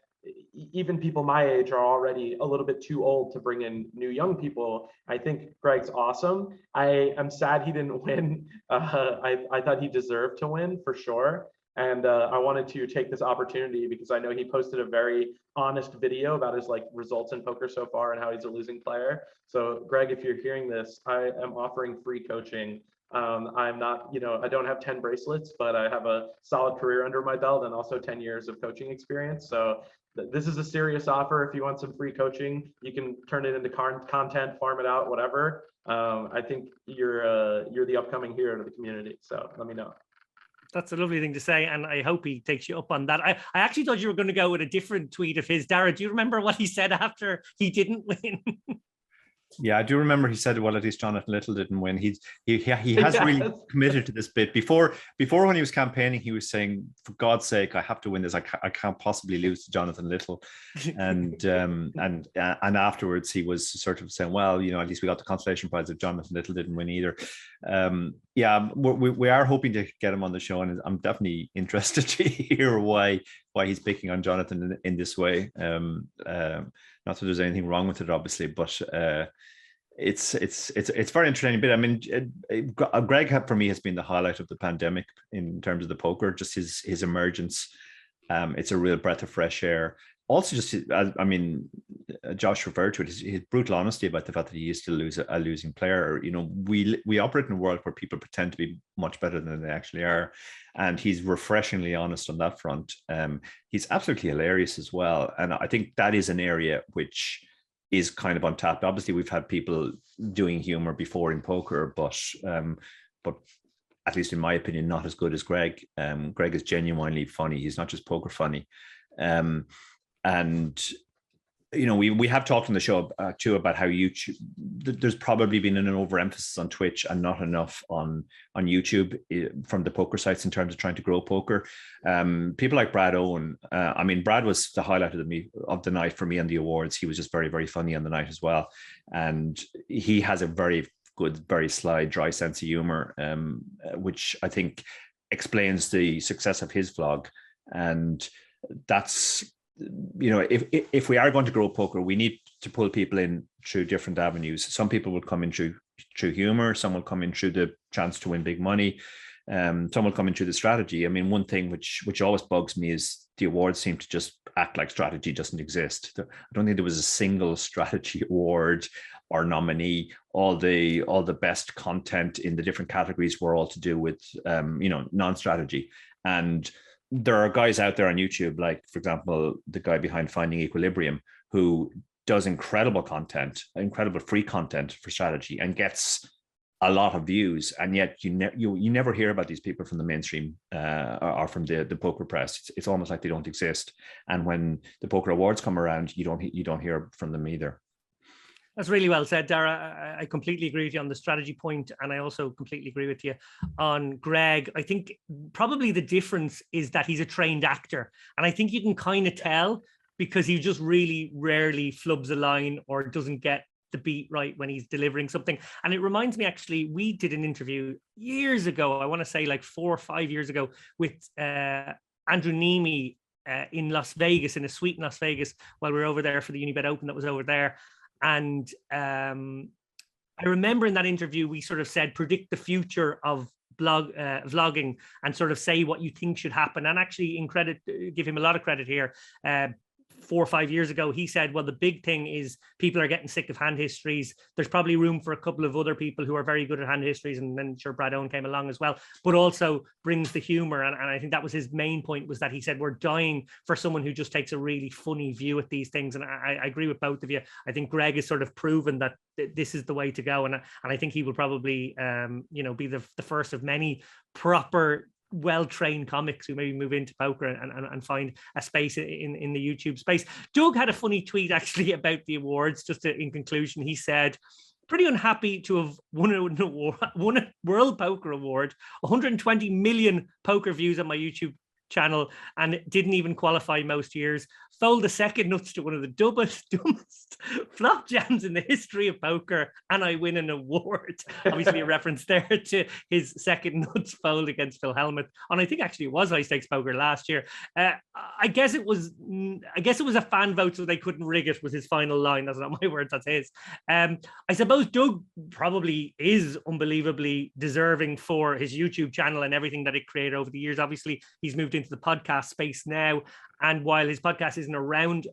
even people my age are already a little bit too old to bring in new young people. I think Greg's awesome. I am sad he didn't win. I thought he deserved to win for sure. And I wanted to take this opportunity because I know he posted a very honest video about his like results in poker so far and how he's a losing player. So Greg, if you're hearing this, I am offering free coaching. I'm not, I don't have 10 bracelets, but I have a solid career under my belt and also 10 years of coaching experience. So this is a serious offer. If you want some free coaching, you can turn it into content, farm it out, whatever. I think you're the upcoming hero to the community. So let me know. That's a lovely thing to say, and I hope he takes you up on that. I actually thought you were going to go with a different tweet of his. Dara, do you remember what he said after he didn't win? Yeah, I do remember he said, well, at least Jonathan Little didn't win. He has really committed to this bit. Before when he was campaigning, he was saying, for God's sake, I have to win this. I can't possibly lose to Jonathan Little. And afterwards he was sort of saying, well, at least we got the consolation prize if Jonathan Little didn't win either. Yeah, we are hoping to get him on the show, and I'm definitely interested to hear why he's picking on Jonathan in this way. Not that there's anything wrong with it, obviously, but it's very entertaining bit. I mean, Greg for me has been the highlight of the pandemic in terms of the poker. Just his emergence. It's a real breath of fresh air. Also, just Josh referred to it. His brutal honesty about the fact that he used to lose a losing player. We operate in a world where people pretend to be much better than they actually are, and he's refreshingly honest on that front. He's absolutely hilarious as well, and I think that is an area which is kind of untapped. Obviously, we've had people doing humor before in poker, but at least in my opinion, not as good as Greg. Greg is genuinely funny. He's not just poker funny. And we have talked on the show too about how YouTube, there's probably been an overemphasis on Twitch and not enough on YouTube from the poker sites in terms of trying to grow poker. People like Brad Owen, Brad was the highlight of the night for me on the awards. He was just very, very funny on the night as well, and he has a very good, very sly, dry sense of humor, which I think explains the success of his vlog. And that's, if we are going to grow poker, we need to pull people in through different avenues. Some people will come in through humor. Some will come in through the chance to win big money. Some will come in through the strategy. I mean, one thing which always bugs me is the awards seem to just act like strategy doesn't exist. I don't think there was a single strategy award or nominee. All the best content in the different categories were all to do with non-strategy. And there are guys out there on YouTube, like, for example, the guy behind Finding Equilibrium, who does incredible content, incredible free content for strategy, and gets a lot of views. And yet you never hear about these people from the mainstream or from the poker press. It's almost like they don't exist. And when the poker awards come around, you don't hear from them either. That's really well said, Dara. I completely agree with you on the strategy point, and I also completely agree with you on Greg. I think probably the difference is that he's a trained actor, and I think you can kind of tell because he just really rarely flubs a line or doesn't get the beat right when he's delivering something. And it reminds me, actually, we did an interview years ago, I want to say like 4 or 5 years ago, with Andrew Nemi in Las Vegas, in a suite in Las Vegas, while we were over there for the Unibet Open that was over there. And I remember in that interview, we sort of said, predict the future of vlogging and sort of say what you think should happen. And actually, give him a lot of credit here. 4 or 5 years ago, he said, well, the big thing is people are getting sick of hand histories. There's probably room for a couple of other people who are very good at hand histories. And then sure, Brad Owen came along as well, but also brings the humor. And I think that was his main point, was that he said, we're dying for someone who just takes a really funny view at these things. And I agree with both of you. I think Greg has sort of proven that this is the way to go. And I think he will probably, be the first of many proper well-trained comics who maybe move into poker and find a space in the YouTube space. Doug had a funny tweet actually about the awards. Just in conclusion, he said, pretty unhappy to have won a World Poker Award, 120 million poker views on my YouTube channel and didn't even qualify most years. Fold the second nuts to one of the dumbest flop jams in the history of poker, and I win an award. Obviously, a reference there to his second nuts fold against Phil Hellmuth, and I think actually it was high stakes poker last year. I guess it was a fan vote, so they couldn't rig it. Was his final line? That's not my words, that's his. I suppose Doug probably is unbelievably deserving for his YouTube channel and everything that it created over the years. Obviously, he's moved into the podcast space now. And while his podcast isn't around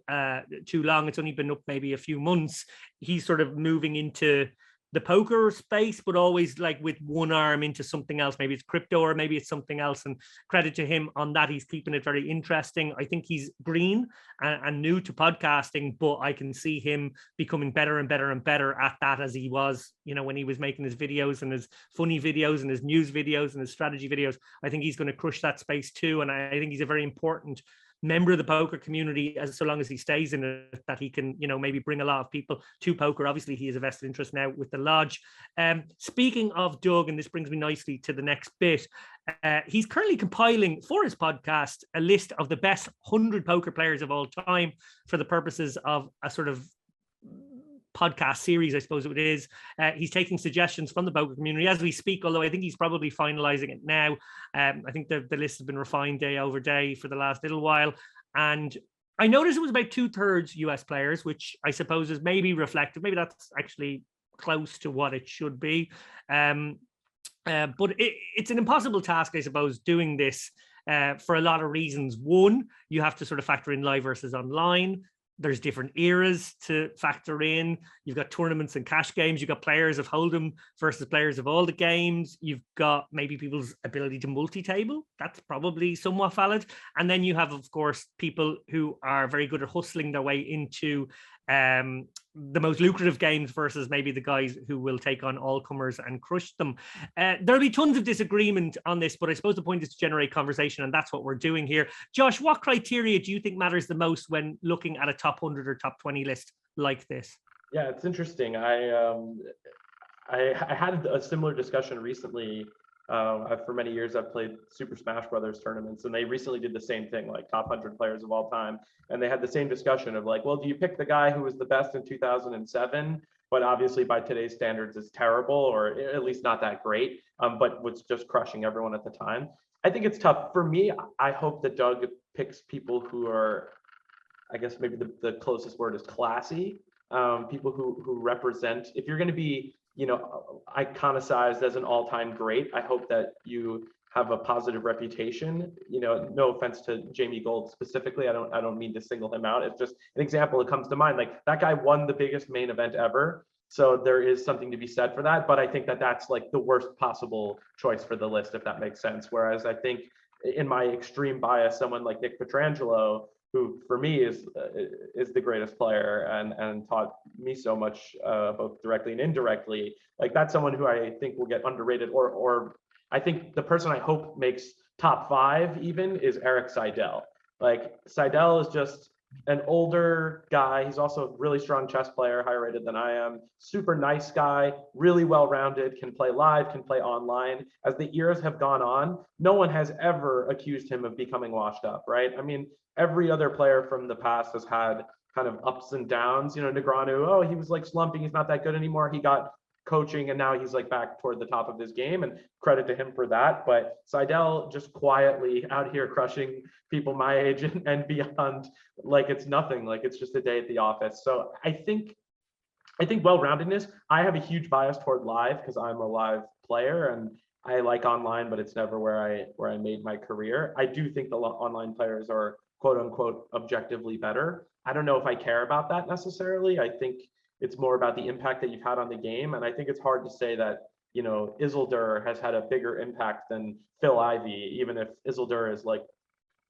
too long, it's only been up maybe a few months, he's sort of moving into the poker space, but always like with one arm into something else. Maybe it's crypto or maybe it's something else. And credit to him on that. He's keeping it very interesting. I think he's green and new to podcasting, but I can see him becoming better and better and better at that as he was, when he was making his videos and his funny videos and his news videos and his strategy videos. I think he's going to crush that space too. And I think he's a very important member of the poker community, as so long as he stays in it, that he can, maybe bring a lot of people to poker. Obviously, he has a vested interest now with the lodge. Speaking of Doug, and this brings me nicely to the next bit, he's currently compiling for his podcast a list of the best 100 poker players of all time for the purposes of a sort of podcast series, I suppose it is. He's taking suggestions from the poker community as we speak, although I think he's probably finalizing it now. I think the list has been refined day over day for the last little while. And I noticed it was about 2/3 US players, which I suppose is maybe reflective. Maybe that's actually close to what it should be. But it's an impossible task, I suppose, doing this for a lot of reasons. One, you have to sort of factor in live versus online. There's different eras to factor in. You've got tournaments and cash games. You've got players of Hold'em versus players of all the games. You've got maybe people's ability to multi-table. That's probably somewhat valid. And then you have, of course, people who are very good at hustling their way into the most lucrative games versus maybe the guys who will take on all comers and crush them. There'll be tons of disagreement on this, but I suppose the point is to generate conversation, and that's what we're doing here. Josh, what criteria do you think matters the most when looking at a top 100 or top 20 list like this? Yeah, it's interesting. I had a similar discussion recently. For many years, I've played Super Smash Brothers tournaments, and they recently did the same thing, like top 100 players of all time. And they had the same discussion of like, well, do you pick the guy who was the best in 2007, but obviously by today's standards is terrible, or at least not that great, but was just crushing everyone at the time? I think it's tough. For me, I hope that Doug picks people who are, I guess maybe the closest word is classy, people who represent, if you're going to be iconicized as an all-time great, I hope that you have a positive reputation. No offense to Jamie Gold specifically. I don't mean to single him out. It's just an example that comes to mind. Like, that guy won the biggest main event ever. So there is something to be said for that. But I think that that's like the worst possible choice for the list, if that makes sense. Whereas I think, in my extreme bias, someone like Nick Petrangelo, who for me is the greatest player and taught me so much, both directly and indirectly. Like, that's someone who I think will get underrated, or I think the person I hope makes top 5 even is Eric Seidel. Like, Seidel is just an older guy. He's also a really strong chess player, higher rated than I am. Super nice guy, really well-rounded, can play live, can play online. As the years have gone on, no one has ever accused him of becoming washed up, right? I mean, every other player from the past has had kind of ups and downs. Negreanu, oh, he was like slumping, he's not that good anymore. He got coaching and now he's like back toward the top of his game, and credit to him for that. But Seidel just quietly out here crushing people my age and beyond like it's nothing, like it's just a day at the office. So I think well-roundedness, I have a huge bias toward live because I'm a live player and I like online, but it's never where I made my career. I do think the online players are quote unquote objectively better. I don't know if I care about that necessarily. I think it's more about the impact that you've had on the game. And I think it's hard to say that, Isildur has had a bigger impact than Phil Ivey, even if Isildur is like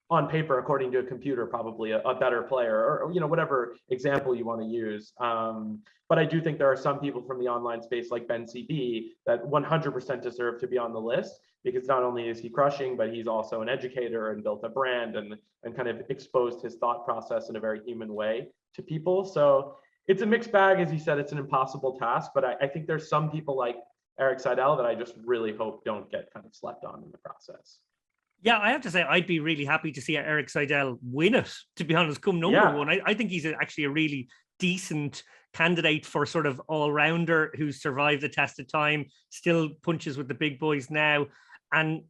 on paper, according to a computer, probably a better player, or whatever example you want to use. But I do think there are some people from the online space like Ben CB that 100% deserve to be on the list, because not only is he crushing, but he's also an educator and built a brand and kind of exposed his thought process in a very human way to people. So it's a mixed bag. As you said, it's an impossible task, but I think there's some people like Eric Seidel that I just really hope don't get kind of slept on in the process. Yeah, I have to say, I'd be really happy to see Eric Seidel win it, to be honest, come number one. I think he's actually a really decent candidate for sort of all-rounder who's survived the test of time, still punches with the big boys now, and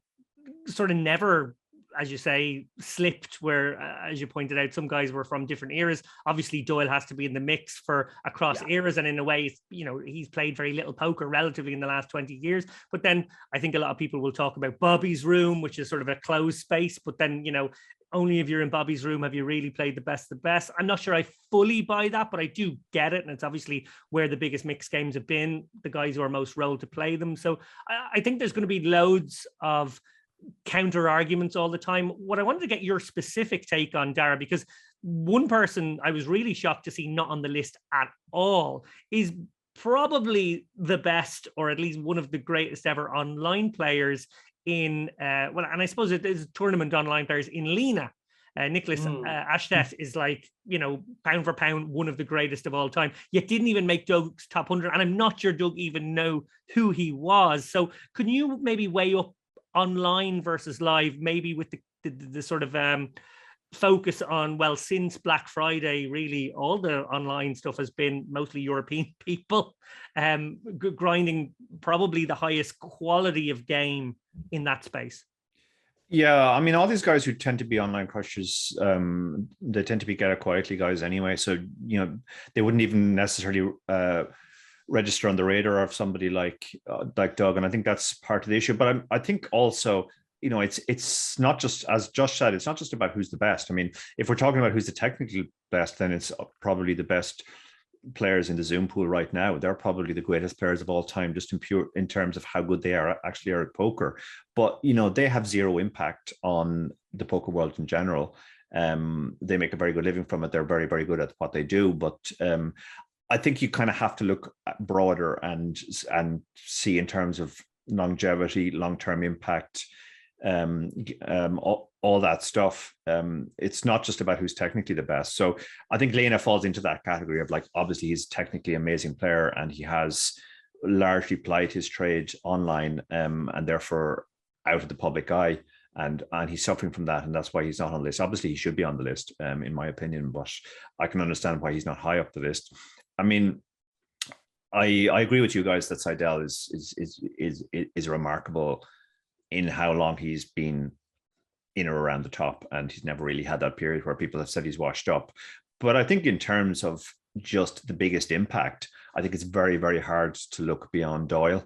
sort of never, as you say, slipped where, as you pointed out, some guys were from different eras. Obviously, Doyle has to be in the mix for across eras. And in a way, you know, he's played very little poker relatively in the last 20 years. But then I think a lot of people will talk about Bobby's room, which is sort of a closed space. But then, you know, only if you're in Bobby's room have you really played the best of the best. I'm not sure I fully buy that, but I do get it. And it's obviously where the biggest mixed games have been, the guys who are most rolled to play them. So I think there's going to be loads of counter arguments all the time. What I wanted to get your specific take on, Dara, because one person I was really shocked to see not on the list at all is probably the best, or at least one of the greatest ever online players in, well, and I suppose it is tournament online players in Lena. Nicholas Ashtet is like, you know, pound for pound, one of the greatest of all time, yet didn't even make Doug's top 100. And I'm not sure Doug even know who he was. So can you maybe weigh up online versus live, maybe with the sort of focus on, well, since Black Friday, really all the online stuff has been mostly European people grinding probably the highest quality of game in that space. Yeah, I mean, all these guys who tend to be online crushers, they tend to be get it quietly guys anyway. So, you know, they wouldn't even necessarily register on the radar of somebody like Doug, and I think that's part of the issue. But I think also, you know, it's not just, as Josh said, it's not just about who's the best. I mean, if we're talking about who's the technically best, then it's probably the best players in the Zoom pool right now. They're probably the greatest players of all time, just in terms of how good they are at poker. But you know, they have zero impact on the poker world in general. They make a very good living from it. They're very, very good at what they do. But I think you kind of have to look broader and see in terms of longevity, long-term impact, all that stuff. It's not just about who's technically the best. So I think Lena falls into that category of, like, obviously he's technically an amazing player and he has largely plied his trade online, and therefore out of the public eye. And he's suffering from that, and that's why he's not on the list. Obviously, he should be on the list, in my opinion, but I can understand why he's not high up the list. I mean, I agree with you guys that Seidel is remarkable in how long he's been in or around the top, and he's never really had that period where people have said he's washed up. But I think in terms of just the biggest impact, I think it's very, very hard to look beyond Doyle.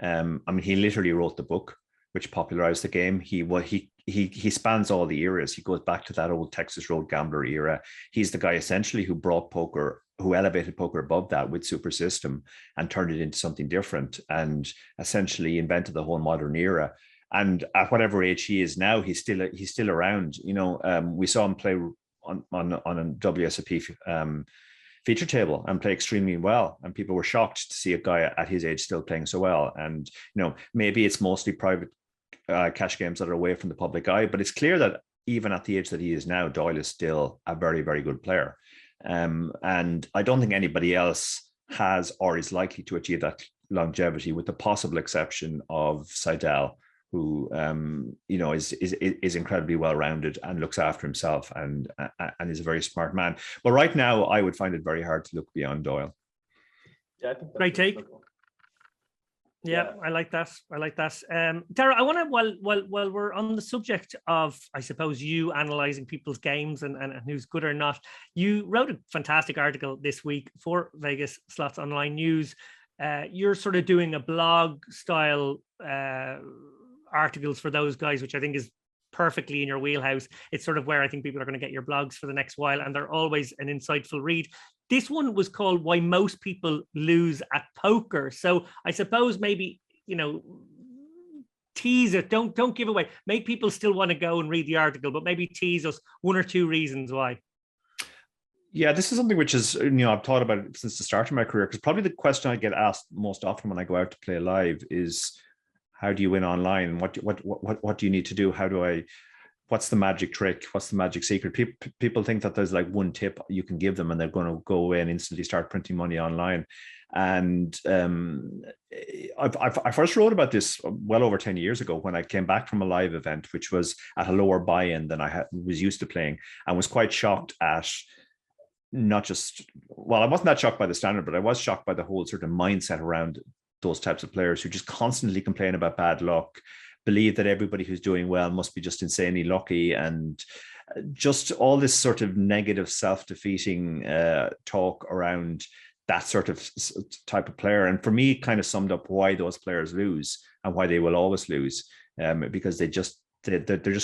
I mean, he literally wrote the book which popularized the game. He spans all the eras. He goes back to that old Texas Road Gambler era. He's the guy essentially who brought poker, who elevated poker above that with Super System and turned it into something different, and essentially invented the whole modern era. And at whatever age he is now, he's still around. You know, we saw him play on a WSOP feature table and play extremely well, and people were shocked to see a guy at his age still playing so well. And you know, maybe it's mostly private cash games that are away from the public eye, but it's clear that even at the age that he is now, Doyle is still a very, very good player. And I don't think anybody else has or is likely to achieve that longevity, with the possible exception of Seidel, who you know, is incredibly well-rounded and looks after himself and is a very smart man. But right now, I would find it very hard to look beyond Doyle. Yeah, I think that's great take. Yeah, I like that. Dara, I want to, while we're on the subject of, I suppose, you analyzing people's games and who's good or not, you wrote a fantastic article this week for Vegas Slots Online News. You're sort of doing a blog style articles for those guys, which I think is perfectly in your wheelhouse. It's sort of where I think people are going to get your blogs for the next while, and they're always an insightful read. This one was called Why Most People Lose at Poker. So I suppose maybe, you know, tease it, don't give away, make people still want to go and read the article, but maybe tease us one or two reasons why. Yeah, this is something which is, you know, I've thought about it since the start of my career, because probably the question I get asked most often when I go out to play live is, how do you win online? What do you need to do? How do I what's the magic trick? What's the magic secret? People think that there's like one tip you can give them and they're going to go away and instantly start printing money online. And I first wrote about this well over 10 years ago when I came back from a live event, which was at a lower buy-in than I was used to playing, and was quite shocked at not just, well, I wasn't that shocked by the standard, but I was shocked by the whole sort of mindset around those types of players who just constantly complain about bad luck, believe that everybody who's doing well must be just insanely lucky, and just all this sort of negative self-defeating talk around that sort of type of player. And for me, kind of summed up why those players lose and why they will always lose, because they're just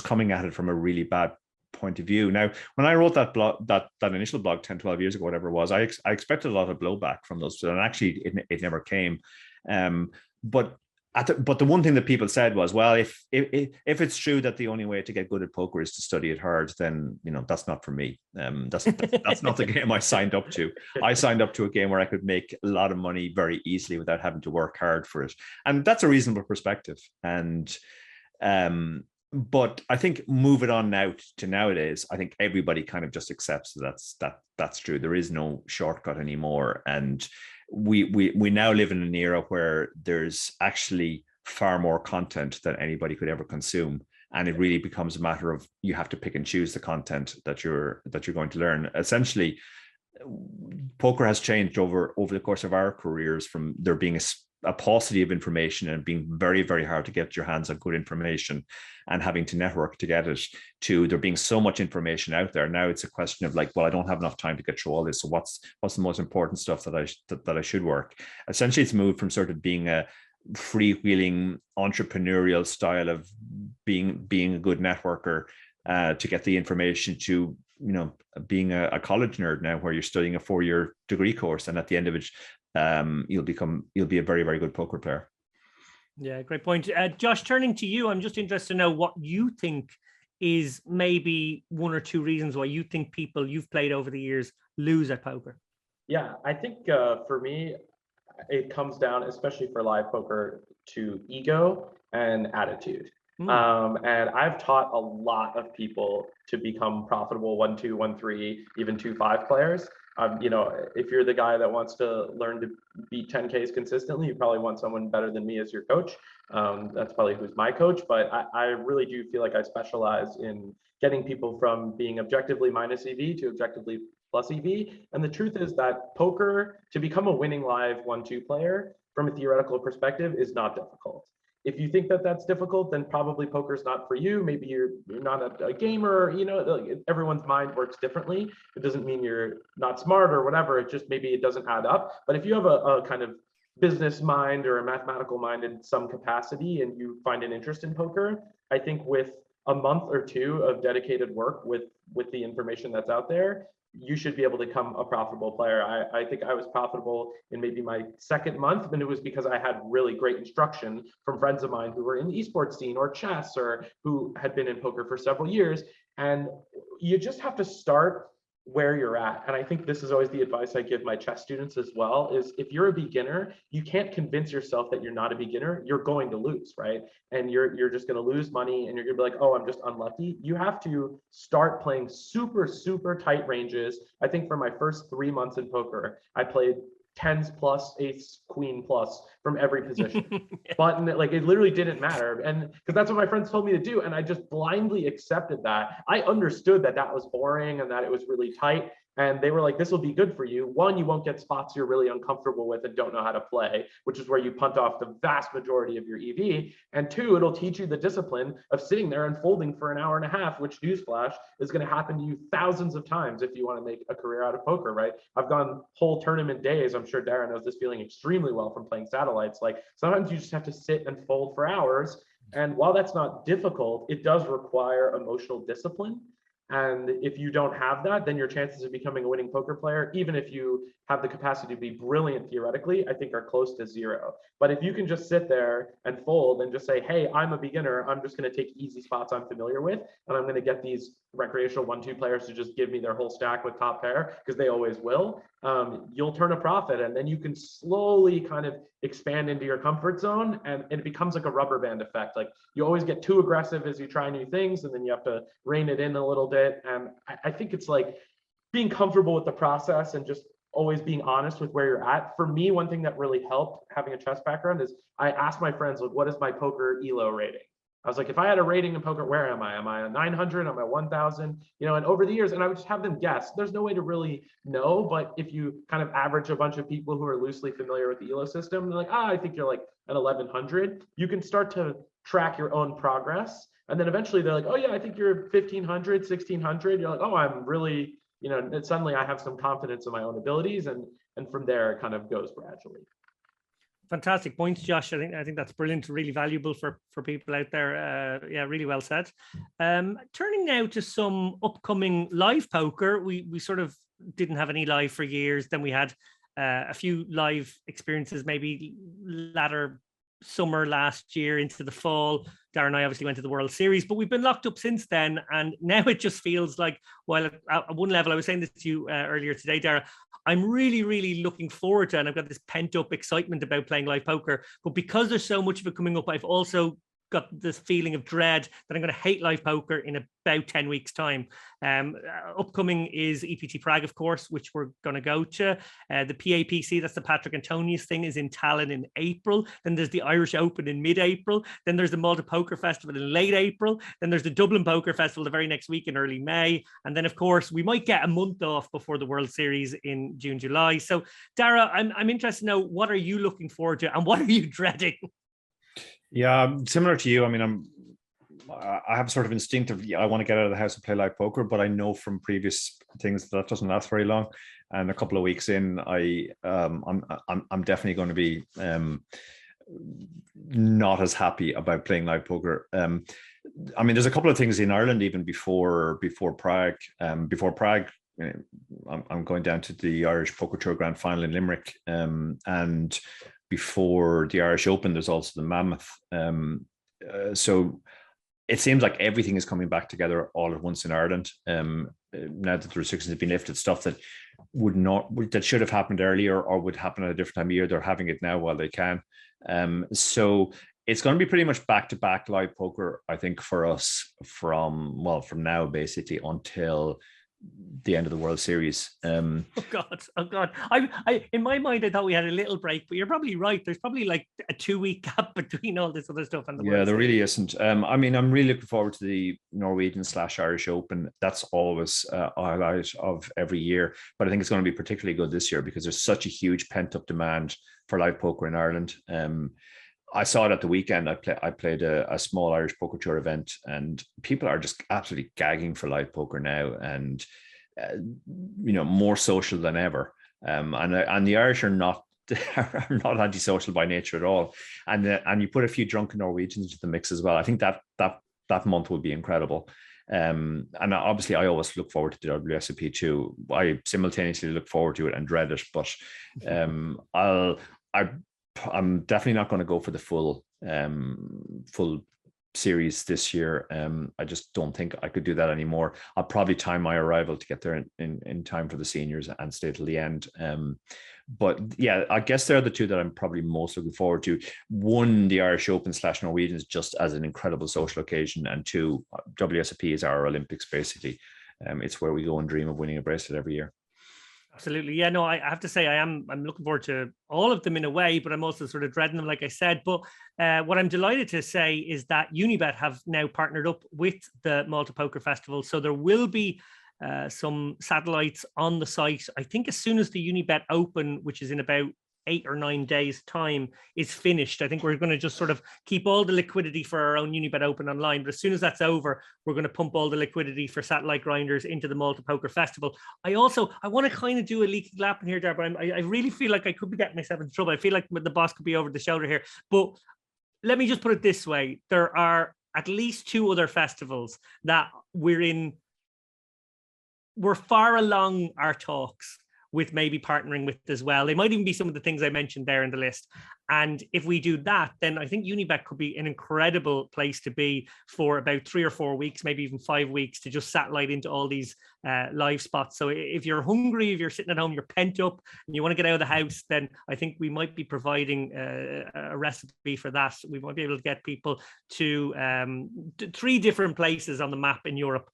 coming at it from a really bad point of view. Now, when I wrote that blog, that initial blog 10, 12 years ago, whatever it was, I expected a lot of blowback from those, and actually it never came. But the one thing that people said was, well, if it's true that the only way to get good at poker is to study it hard, then that's not for me. That's not the game I signed up to. I signed up to a game where I could make a lot of money very easily without having to work hard for it, and that's a reasonable perspective. And but I think move it on now to nowadays, I think everybody kind of just accepts that's true. There is no shortcut anymore, and we now live in an era where there's actually far more content than anybody could ever consume, and it really becomes a matter of you have to pick and choose the content that you're going to learn. Essentially, poker has changed over the course of our careers from there being a paucity of information and being very, very hard to get your hands on good information and having to network to get it, to there being so much information out there. Now it's a question of like, well, I don't have enough time to get through all this. So what's the most important stuff that I should work? Essentially, it's moved from sort of being a freewheeling entrepreneurial style of being a good networker to get the information to being a college nerd now, where you're studying a 4-year degree course, and at the end of it, you'll be a very, very good poker player. Yeah, great point. Josh, turning to you, I'm just interested to know what you think is maybe one or two reasons why you think people you've played over the years lose at poker. Yeah, I think for me, it comes down, especially for live poker, to ego and attitude. And I've taught a lot of people to become profitable 1-2, 1-3, even 2-5 players. If you're the guy that wants to learn to beat 10Ks consistently, you probably want someone better than me as your coach. That's probably who's my coach, but I really do feel like I specialize in getting people from being objectively minus EV to objectively plus EV. And the truth is that poker, to become a winning live 1-2 player from a theoretical perspective, is not difficult. If you think that that's difficult, then probably poker's not for you. Maybe you're not a gamer. Everyone's mind works differently. It doesn't mean you're not smart or whatever. It just maybe it doesn't add up. But if you have a kind of business mind or a mathematical mind in some capacity and you find an interest in poker, I think with a month or two of dedicated work with the information that's out there, you should be able to become a profitable player. I think I was profitable in maybe my second month, and it was because I had really great instruction from friends of mine who were in the esports scene or chess or who had been in poker for several years. And you just have to start where you're at. And I think this is always the advice I give my chess students as well, is if you're a beginner, you can't convince yourself that you're not a beginner. You're going to lose, right? And you're just going to lose money and you're going to be like, oh, I'm just unlucky. You have to start playing super, super tight ranges. I think for my first 3 months in poker, I played 10s plus, ace, queen plus from every position. Button, like it literally didn't matter. And because that's what my friends told me to do. And I just blindly accepted that. I understood that that was boring and that it was really tight. And they were like, this will be good for you. One, you won't get spots you're really uncomfortable with and don't know how to play, which is where you punt off the vast majority of your EV. And two, it'll teach you the discipline of sitting there and folding for an hour and a half, which, newsflash, is going to happen to you thousands of times if you want to make a career out of poker, right? I've gone whole tournament days. I'm sure Darren knows this feeling extremely well from playing satellites. Like sometimes you just have to sit and fold for hours. And while that's not difficult, it does require emotional discipline. And if you don't have that, then your chances of becoming a winning poker player, even if you have the capacity to be brilliant theoretically, I think are close to zero. But if you can just sit there and fold and just say, hey, I'm a beginner, I'm just going to take easy spots I'm familiar with, and I'm going to get these recreational 1-2 players to just give me their whole stack with top pair, because they always will, you'll turn a profit, and then you can slowly kind of expand into your comfort zone, and it becomes like a rubber band effect. Like, you always get too aggressive as you try new things, and then you have to rein it in a little bit. And I think it's like being comfortable with the process and just always being honest with where you're at. For me, one thing that really helped having a chess background is I asked my friends, like, what is my poker elo rating? I was like, if I had a rating in poker, where am I? Am I a 900? Am I 1,000? You know, and over the years, and I would just have them guess. There's no way to really know, but if you kind of average a bunch of people who are loosely familiar with the elo system, they're like, I think you're like at 1,100. You can start to track your own progress. And then eventually they're like, oh yeah, I think you're 1,500, 1,600. You're like, oh, I'm really, you know, and suddenly I have some confidence in my own abilities. And from there, it kind of goes gradually. Fantastic points, Josh. I think that's brilliant, really valuable for people out there. Yeah, really well said. Turning now to some upcoming live poker. We sort of didn't have any live for years. Then we had a few live experiences, maybe latter summer last year into the fall. Darren and I obviously went to the World Series, but we've been locked up since then. And now it just feels like, while at one level, I was saying this to you earlier today, Darren, I'm really, really looking forward to, and I've got this pent up excitement about playing live poker, but because there's so much of it coming up, I've also got this feeling of dread that I'm going to hate live poker in about 10 weeks time. Upcoming is EPT Prague, of course, which we're going to go to. The PAPC, that's the Patrick Antonius thing, is in Tallinn in April. Then there's the Irish Open in mid-April. Then there's the Malta Poker Festival in late April. Then there's the Dublin Poker Festival the very next week in early May. And then, of course, we might get a month off before the World Series in June, July. So, Dara, I'm interested to know, what are you looking forward to and what are you dreading? Yeah, similar to you. I mean, I have sort of instinctive, I want to get out of the house and play live poker, but I know from previous things that doesn't last very long. And a couple of weeks in, I'm definitely going to be not as happy about playing live poker. I mean, there's a couple of things in Ireland even before Prague. Before Prague, I'm going down to the Irish Poker Tour Grand Final in Limerick, and before the Irish Open, there's also the Mammoth. So it seems like everything is coming back together all at once in Ireland. Now that the restrictions have been lifted, stuff that that should have happened earlier or would happen at a different time of year, they're having it now while they can. So it's going to be pretty much back-to-back live poker, I think, for us from now basically until the end of the World Series. Oh God. I in my mind, I thought we had a little break, but you're probably right. There's probably like a 2-week gap between all this other stuff and the World there Series. really isn't. I mean, I'm really looking forward to the Norwegian/Irish Open. That's always a highlight of every year, but I think it's going to be particularly good this year because there's such a huge pent-up demand for live poker in Ireland. I saw it at the weekend. I played a small Irish Poker Tour event, and people are just absolutely gagging for live poker now, and more social than ever. And the Irish are not antisocial by nature at all. And you put a few drunken Norwegians into the mix as well. I think that month will be incredible. And obviously, I always look forward to the WSOP too. I simultaneously look forward to it and dread it, but I'm definitely not going to go for the full series this year. I just don't think I could do that anymore. I'll probably time my arrival to get there in time for the seniors and stay till the end. But yeah, I guess they're the two that I'm probably most looking forward to. One, the Irish Open/Norwegians, just as an incredible social occasion, and two, WSOP is our Olympics basically. It's where we go and dream of winning a bracelet every year. Absolutely. Yeah, no, I have to say I'm looking forward to all of them in a way, but I'm also sort of dreading them, like I said. But what I'm delighted to say is that Unibet have now partnered up with the Malta Poker Festival. So there will be some satellites on the site. I think as soon as the Unibet Open, which is in about 8 or 9 days time, is finished, I think we're going to just sort of keep all the liquidity for our own Unibet Open online. But as soon as that's over, we're going to pump all the liquidity for satellite grinders into the Malta Poker Festival. I want to kind of do a leaky lap in here, Dar, but I really feel like I could be getting myself into trouble. I feel like the boss could be over the shoulder here. But let me just put it this way. There are at least 2 other festivals that we're in we're far along our talks with maybe partnering with as well. They might even be some of the things I mentioned there in the list. And if we do that, then I think Unibet could be an incredible place to be for about 3 or 4 weeks, maybe even 5 weeks, to just satellite into all these live spots. So if you're hungry, if you're sitting at home, you're pent up and you want to get out of the house, then I think we might be providing a recipe for that. We might be able to get people to 3 different places on the map in Europe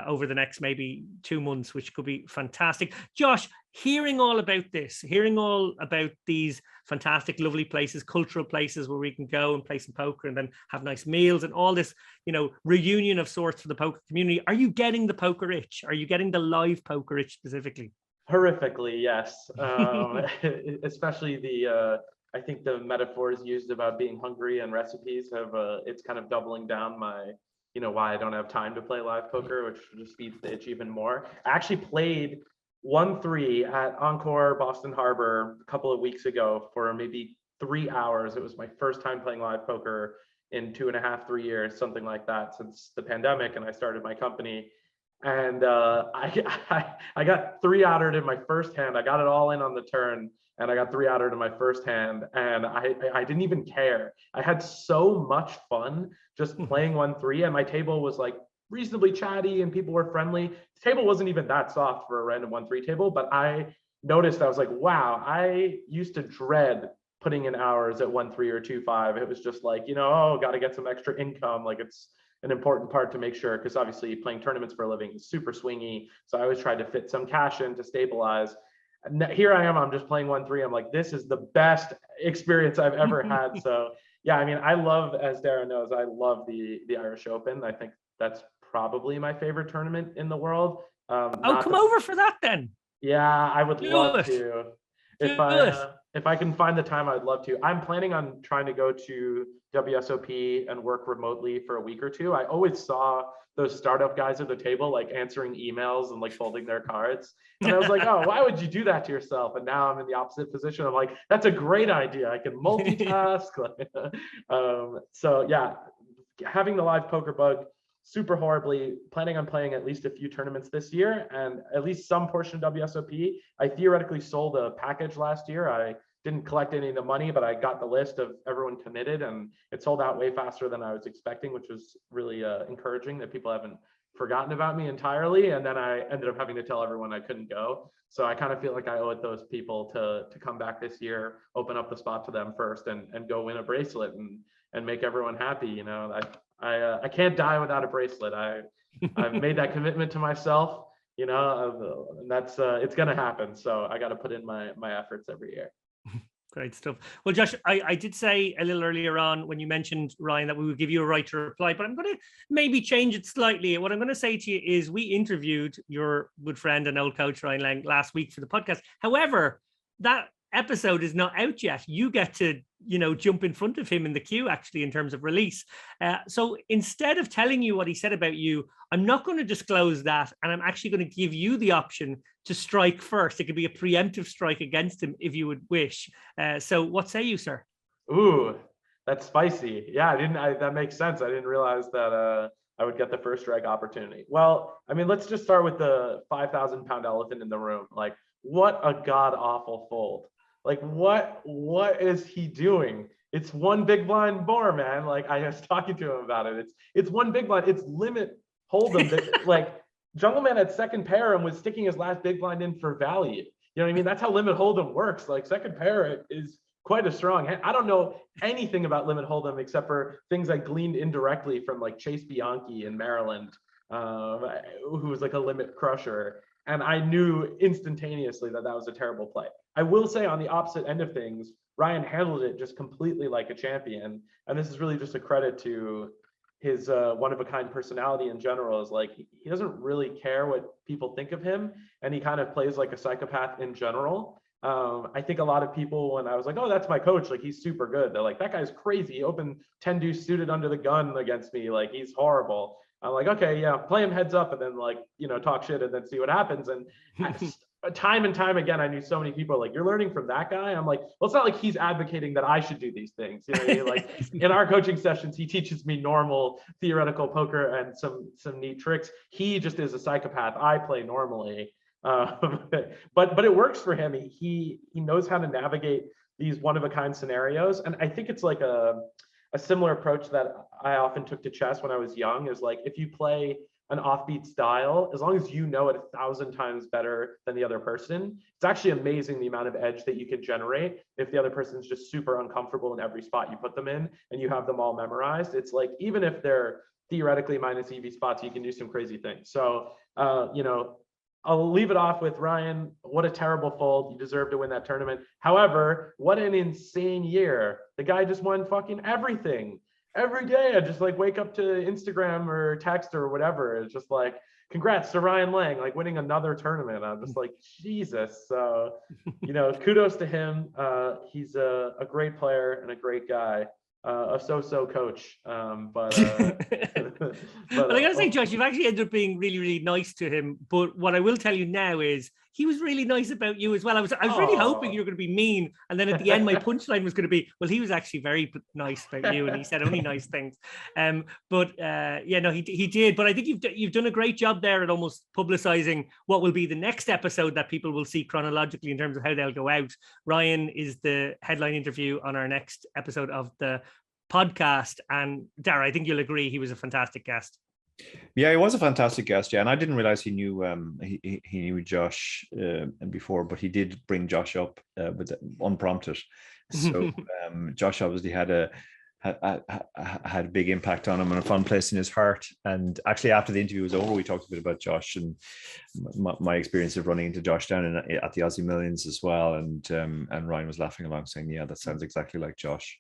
over the next maybe 2 months, which could be fantastic. Josh, hearing all about this, hearing all about these fantastic, lovely places, cultural places where we can go and play some poker and then have nice meals and all this, reunion of sorts for the poker community. Are you getting the poker itch? Are you getting the live poker itch specifically? Horrifically, yes. Especially I think the metaphors used about being hungry and recipes have, it's kind of doubling down my, why I don't have time to play live poker, which just feeds the itch even more. I actually played 1-3 at Encore Boston Harbor a couple of weeks ago for maybe 3 hours. It was my first time playing live poker in 2.5, 3 years, something like that, since the pandemic and I started my company. And I got 3-outered in my first hand. I got it all in on the turn, and I got 3-outered in my first hand, and I didn't even care. I had so much fun just playing 1-3, and my table was like reasonably chatty and people were friendly. The table wasn't even that soft for a random 1-3 table, but I noticed, I was like, wow, I used to dread putting in hours at 1-3 or 2-5. It was just like, got to get some extra income. Like, it's an important part to make sure, because obviously playing tournaments for a living is super swingy. So I always tried to fit some cash in to stabilize. And here I am, I'm just playing 1-3. I'm like, this is the best experience I've ever had. So yeah, I mean, I love, as Darren knows, I love the Irish Open. I think that's probably my favorite tournament in the world. Come over for that then. Yeah, I would love to. If I can find the time, I'd love to. I'm planning on trying to go to WSOP and work remotely for a week or 2. I always saw those startup guys at the table, like answering emails and like folding their cards. And I was like, oh, why would you do that to yourself? And now I'm in the opposite position. I'm like, that's a great idea. I can multitask. So yeah, having the live poker bug, super horribly, planning on playing at least a few tournaments this year and at least some portion of WSOP. I theoretically sold a package last year. I didn't collect any of the money, but I got the list of everyone committed, and it sold out way faster than I was expecting, which was really encouraging that people haven't forgotten about me entirely. And then I ended up having to tell everyone I couldn't go. So I kind of feel like I owe it those people to come back this year, open up the spot to them first, and go win a bracelet and make everyone happy. I can't die without a bracelet. I've made that commitment to myself, and that's it's gonna happen. So I got to put in my efforts every year. Great stuff. Well, Josh, I did say a little earlier on when you mentioned, Ryan, that we would give you a right to reply, but I'm going to maybe change it slightly. What I'm going to say to you is we interviewed your good friend and old coach, Ryan Lang, last week for the podcast. However, that episode is not out yet. You get to, jump in front of him in the queue, actually, in terms of release. So instead of telling you what he said about you, I'm not going to disclose that. And I'm actually going to give you the option to strike first. It could be a preemptive strike against him if you would wish. So what say you, sir? Ooh, that's spicy. Yeah, that makes sense. I didn't realize that I would get the first strike opportunity. Well, I mean, let's just start with the 5,000-pound elephant in the room. Like, what a god-awful fold. Like, what is he doing? It's one big blind more, man. Like, I was talking to him about it. It's one big blind. It's limit hold'em. Like, Jungleman at second pair and was sticking his last big blind in for value. You know what I mean? That's how limit hold'em works. Like, second pair is quite a strong hand. I don't know anything about limit hold'em except for things I gleaned indirectly from like Chase Bianchi in Maryland, who was like a limit crusher. And I knew instantaneously that was a terrible play. I will say, on the opposite end of things, Ryan handled it just completely like a champion. And this is really just a credit to his one-of-a-kind personality in general. Is like, he doesn't really care what people think of him, and he kind of plays like a psychopath in general. I think a lot of people, when I was like, oh, that's my coach, like, he's super good, they're like, that guy's crazy. He opened 10 deuce suited under the gun against me. Like, he's horrible. I'm like, okay, yeah, play him heads up and then, like, talk shit and then see what happens. And time and time again, I knew so many people like, you're learning from that guy. I'm like, well, it's not like he's advocating that I should do these things. You know what I mean? Like in our coaching sessions, he teaches me normal theoretical poker and some neat tricks. He just is a psychopath. I play normally. But it works for him. He knows how to navigate these one of a kind scenarios. And I think it's like a similar approach that I often took to chess when I was young, is like, if you play an offbeat style, as long as you know it 1,000 times better than the other person, it's actually amazing the amount of edge that you can generate if the other person's just super uncomfortable in every spot you put them in and you have them all memorized. It's like, even if they're theoretically minus EV spots, you can do some crazy things. So, I'll leave it off with Ryan. What a terrible fold. You deserve to win that tournament. However, what an insane year. The guy just won fucking everything. Every day I just like wake up to Instagram or text or whatever. It's just like, congrats to Ryan Lang, like winning another tournament. I'm just like, Jesus. So, kudos to him. He's a great player and a great guy. A so-so coach. But I gotta say, Josh, you've actually ended up being really, really nice to him. But what I will tell you now is he was really nice about you as well. I was really hoping you were going to be mean, and then at the end, my punchline was going to be, well, he was actually very nice about you, and he said only nice things. He did. But I think you've done a great job there at almost publicizing what will be the next episode that people will see chronologically in terms of how they'll go out. Ryan is the headline interview on our next episode of the podcast, and Dara, I think you'll agree he was a fantastic guest. Yeah, he was a fantastic guest. Yeah, and I didn't realize he knew he knew Josh before, but he did bring Josh up with unprompted. So Josh obviously had a big impact on him and a fun place in his heart. And actually, after the interview was over, we talked a bit about Josh and my experience of running into Josh down at the Aussie Millions as well. And Ryan was laughing along, saying, "Yeah, that sounds exactly like Josh."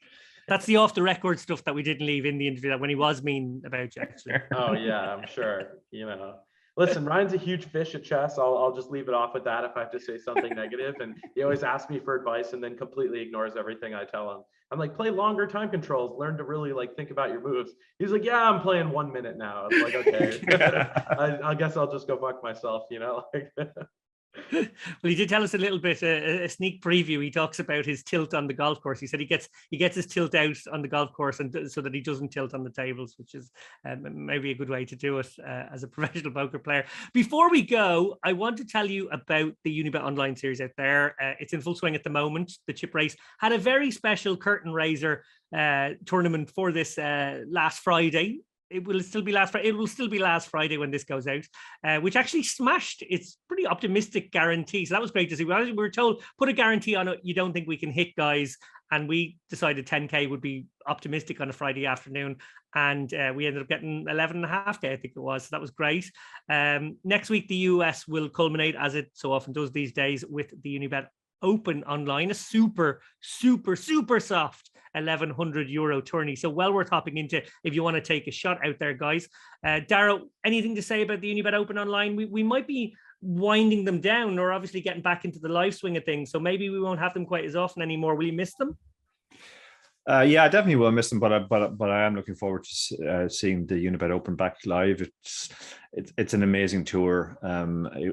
That's the off the record stuff that we didn't leave in the interview, that when he was mean about you, actually. Oh yeah, I'm sure. Listen, Ryan's a huge fish at chess. I'll just leave it off with that if I have to say something negative. And he always asks me for advice and then completely ignores everything I tell him. I'm like, play longer time controls, learn to really like think about your moves. He's like, yeah, I'm playing 1 minute now. I'm like, okay, I guess I'll just go fuck myself, Well, he did tell us a little bit, a sneak preview. He talks about his tilt on the golf course. He said he gets his tilt out on the golf course and so that he doesn't tilt on the tables, which is maybe a good way to do it as a professional poker player. Before we go, I want to tell you about the Unibet Online series out there. It's in full swing at the moment. The chip race had a very special curtain raiser tournament for this last Friday. It will still be last Friday when this goes out, which actually smashed its pretty optimistic guarantee. So that was great to see. We were told, put a guarantee on it you don't think we can hit, guys. And we decided 10K would be optimistic on a Friday afternoon. And we ended up getting 11.5K, I think it was. So that was great. Next week, the US will culminate, as it so often does these days, with the Unibet Open Online, a super, super, super soft €1,100 tourney. So well worth hopping into if you want to take a shot out there, guys. Dara, anything to say about the Unibet Open Online? We might be winding them down or obviously getting back into the live swing of things. So maybe we won't have them quite as often anymore. Will you miss them? Yeah, I definitely will miss them, but I am looking forward to seeing the Unibet Open back live. It's an amazing tour.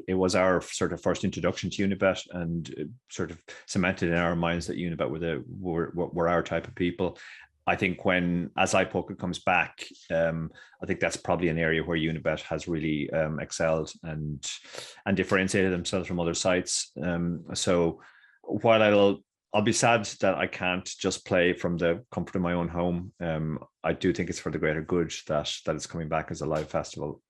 It was our sort of first introduction to Unibet, and it sort of cemented in our minds that Unibet were our type of people. I think when As I Poker comes back, I think that's probably an area where Unibet has really excelled and differentiated themselves from other sites. So while I'll be sad that I can't just play from the comfort of my own home, I do think it's for the greater good that it's coming back as a live festival.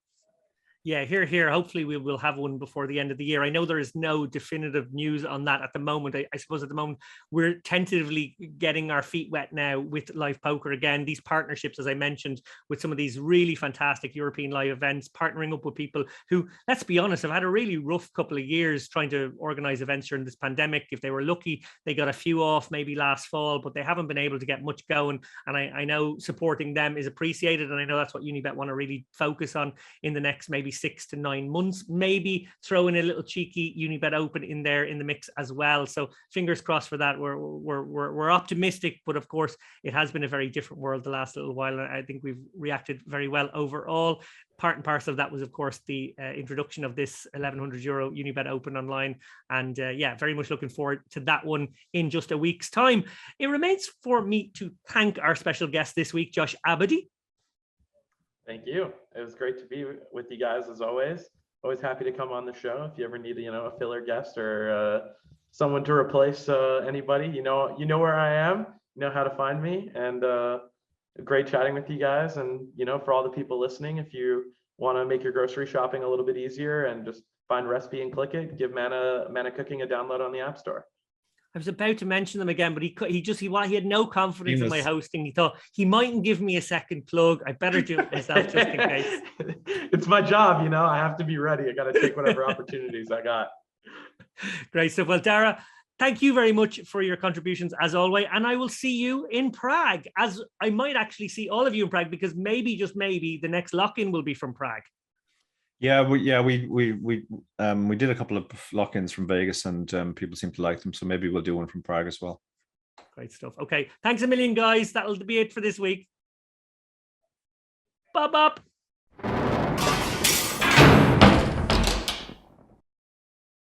Yeah, here. Hopefully we will have one before the end of the year. I know there is no definitive news on that at the moment. I suppose at the moment we're tentatively getting our feet wet now with live poker again. These partnerships, as I mentioned, with some of these really fantastic European live events, partnering up with people who, let's be honest, have had a really rough couple of years trying to organize events during this pandemic. If they were lucky, they got a few off maybe last fall, but they haven't been able to get much going. And I know supporting them is appreciated. And I know that's what Unibet want to really focus on in the next maybe 6 to 9 months. Maybe throw in a little cheeky Unibet Open in there in the mix as well. So fingers crossed for that. We're optimistic, but of course it has been a very different world the last little while, and I think we've reacted very well overall. Part and parcel of that was, of course, the introduction of this €1,100 Unibet Open online. And yeah, very much looking forward to that one in just a week's time. It remains for me to thank our special guest this week, Josh Abady. Thank you. It was great to be with you guys as always. Always happy to come on the show. If you ever need, a filler guest or someone to replace anybody, you know where I am, you know how to find me, and great chatting with you guys. And for all the people listening, if you want to make your grocery shopping a little bit easier and just find a recipe and click it, give Manna Cooking a download on the App Store. I was about to mention them again, but he had no confidence in my hosting. He thought he mightn't give me a second plug. I better do it myself just in case. It's my job, I have to be ready. I got to take whatever opportunities I got. Great stuff. Well, Dara, thank you very much for your contributions as always. And I will see you in Prague, as I might actually see all of you in Prague, because maybe, just maybe, the next lock-in will be from Prague. Yeah, we did a couple of lock-ins from Vegas, and people seem to like them. So maybe we'll do one from Prague as well. Great stuff. Okay, thanks a million, guys. That'll be it for this week. Bop, bop.